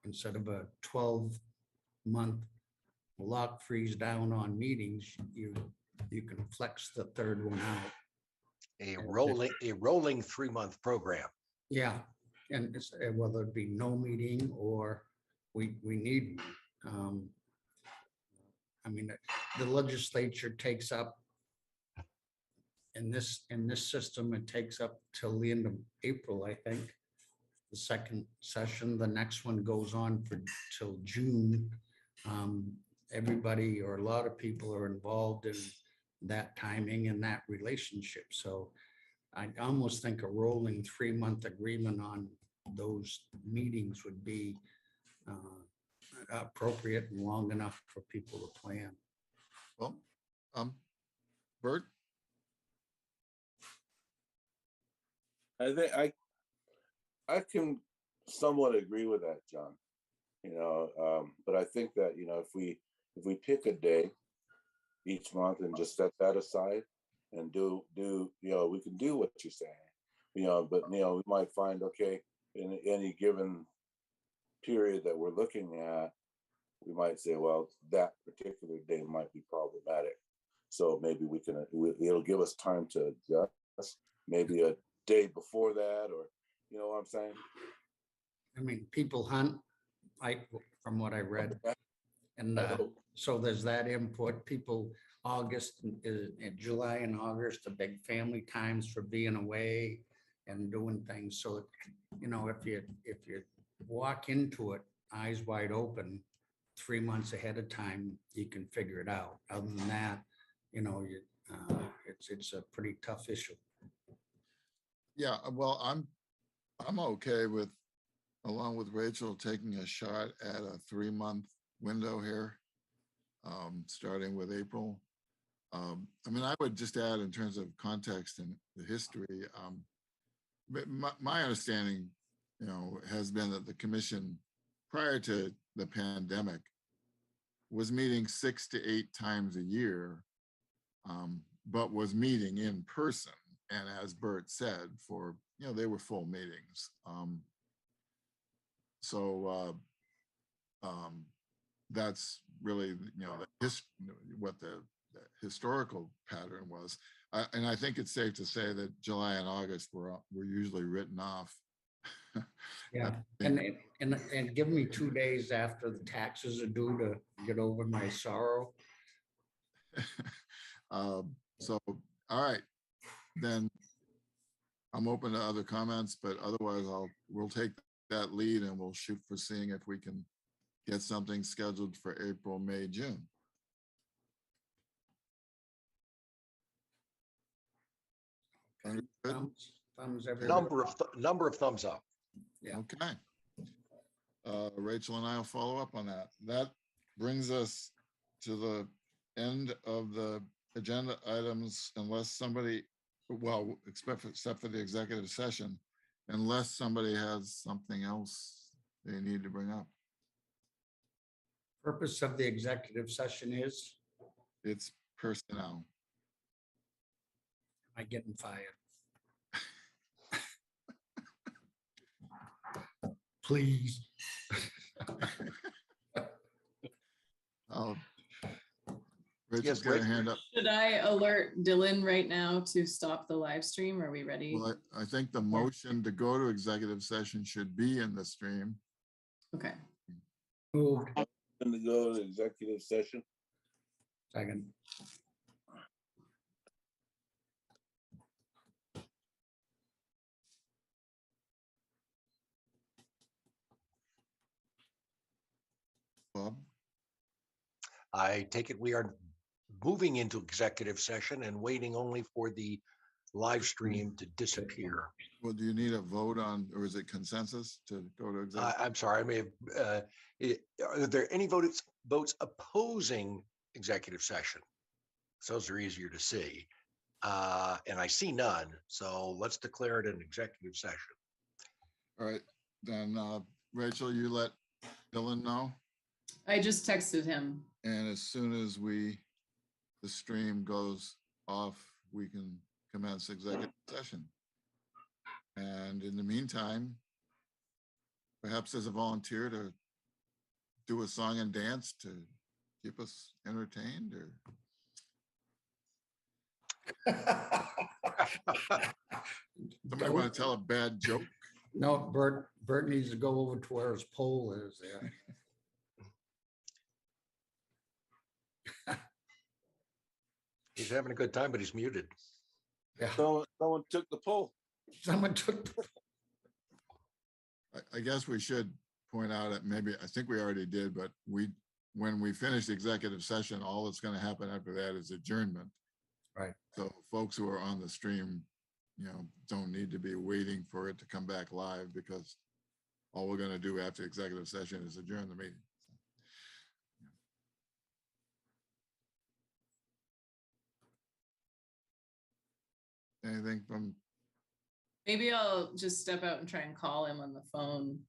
instead of a 12-month lock freeze down on meetings, you can flex the third one out. A rolling 3-month program. Yeah, and it's, whether it be no meeting or we need, I mean, the legislature takes up in this system, it takes up till the end of April, I think. The second session, the next one goes on for till June. Everybody or a lot of people are involved in that timing and that relationship. So I almost think a rolling 3-month agreement on those meetings would be appropriate and long enough for people to plan. Well, Bert? I think I can somewhat agree with that, John. You know, but I think that, you know, if we pick a day each month and just set that aside and do you know, we can do what you're saying, you know, but you know, we might find, okay, in any given period that we're looking at, we might say, well, that particular day might be problematic. So maybe we can, it'll give us time to adjust, maybe a day before that, or, you know what I'm saying? I mean, people hunt, from what I read. And so there's that input. People, August is in July and August, the big family times for being away and doing things. So, you know, if you walk into it eyes wide open 3 months ahead of time, you can figure it out. Other than that, you know, it's a pretty tough issue. Yeah, well, I'm okay with, along with Rachel, taking a shot at a 3-month window here, starting with April. I mean, I would just add, in terms of context and the history, my understanding, you know, has been that the commission, prior to the pandemic, was meeting 6 to 8 times a year, but was meeting in person. And as Bert said, for, you know, they were full meetings. That's really, you know, what the historical pattern was. And I think it's safe to say that July and August were usually written off. Yeah, and give me 2 days after the taxes are due to get over my sorrow. So, all right, then I'm open to other comments, but otherwise we'll take that lead and we'll shoot for seeing if we can get something scheduled for April, May, June. Thumbs everywhere. Number of thumbs up. Yeah. Okay. Rachel and I will follow up on that. That brings us to the end of the agenda items, unless somebody, well, except for the executive session, unless somebody has something else they need to bring up. Purpose of the executive session is? It's personnel. I getting fired? Please. Rachel's got her hand up. Should I alert Dylan right now to stop the live stream? Are we ready? Well, I think the motion to go to executive session should be in the stream. Okay. Moved. Going to go to executive session. Second. Bob? I take it we are moving into executive session and waiting only for the live stream to disappear. Well, do you need a vote on, or is it consensus to go to executive? I'm sorry, I may have, are there any votes opposing executive session? So those are easier to see. And I see none, so let's declare it an executive session. All right, then Rachel, you let Dylan know. I just texted him. And as soon as the stream goes off, we can commence executive session. And in the meantime, perhaps as a volunteer to do a song and dance to keep us entertained, or somebody want to tell a bad joke? No, Bert needs to go over to where his pole is there. He's having a good time, but he's muted. Yeah. Someone took the poll. Someone took the I guess we should point out that maybe, I think we already did, but when we finish the executive session, all that's going to happen after that is adjournment. Right. So folks who are on the stream, don't need to be waiting for it to come back live, because all we're going to do after executive session is adjourn the meeting. Anything from? Maybe I'll just step out and try and call him on the phone.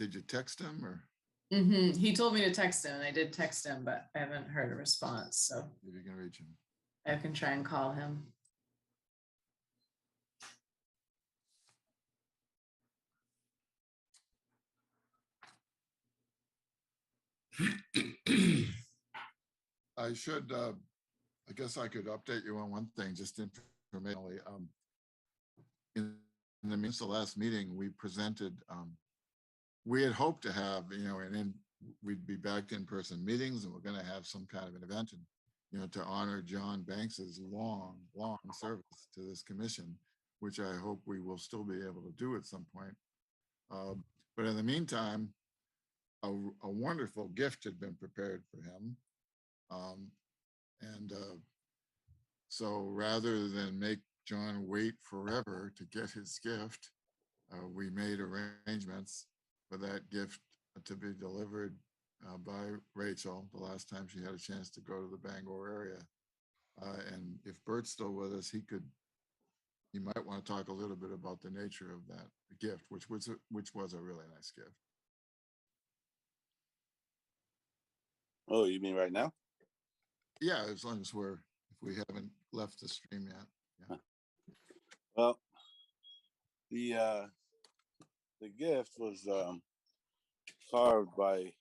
Did you text him or? He told me to text him, and I did text him, but I haven't heard a response. So If you can reach him. I can try and call him. I should, I guess I could update you on one thing, just informationally. In the last meeting, we presented, we had hoped to have, and then we'd be back to in-person meetings, and we're going to have some kind of an event, and, to honor John Banks's long service to this commission, which I hope we will still be able to do at some point. But in the meantime, a wonderful gift had been prepared for him. So rather than make John wait forever to get his gift, we made arrangements for that gift to be delivered by Rachel the last time she had a chance to go to the Bangor area. And if Bert's still with us, he might want to talk a little bit about the nature of that gift, which was a really nice gift. Oh, you mean right now? Yeah, as long as if we haven't left the stream yet. Yeah. Well, the gift was carved by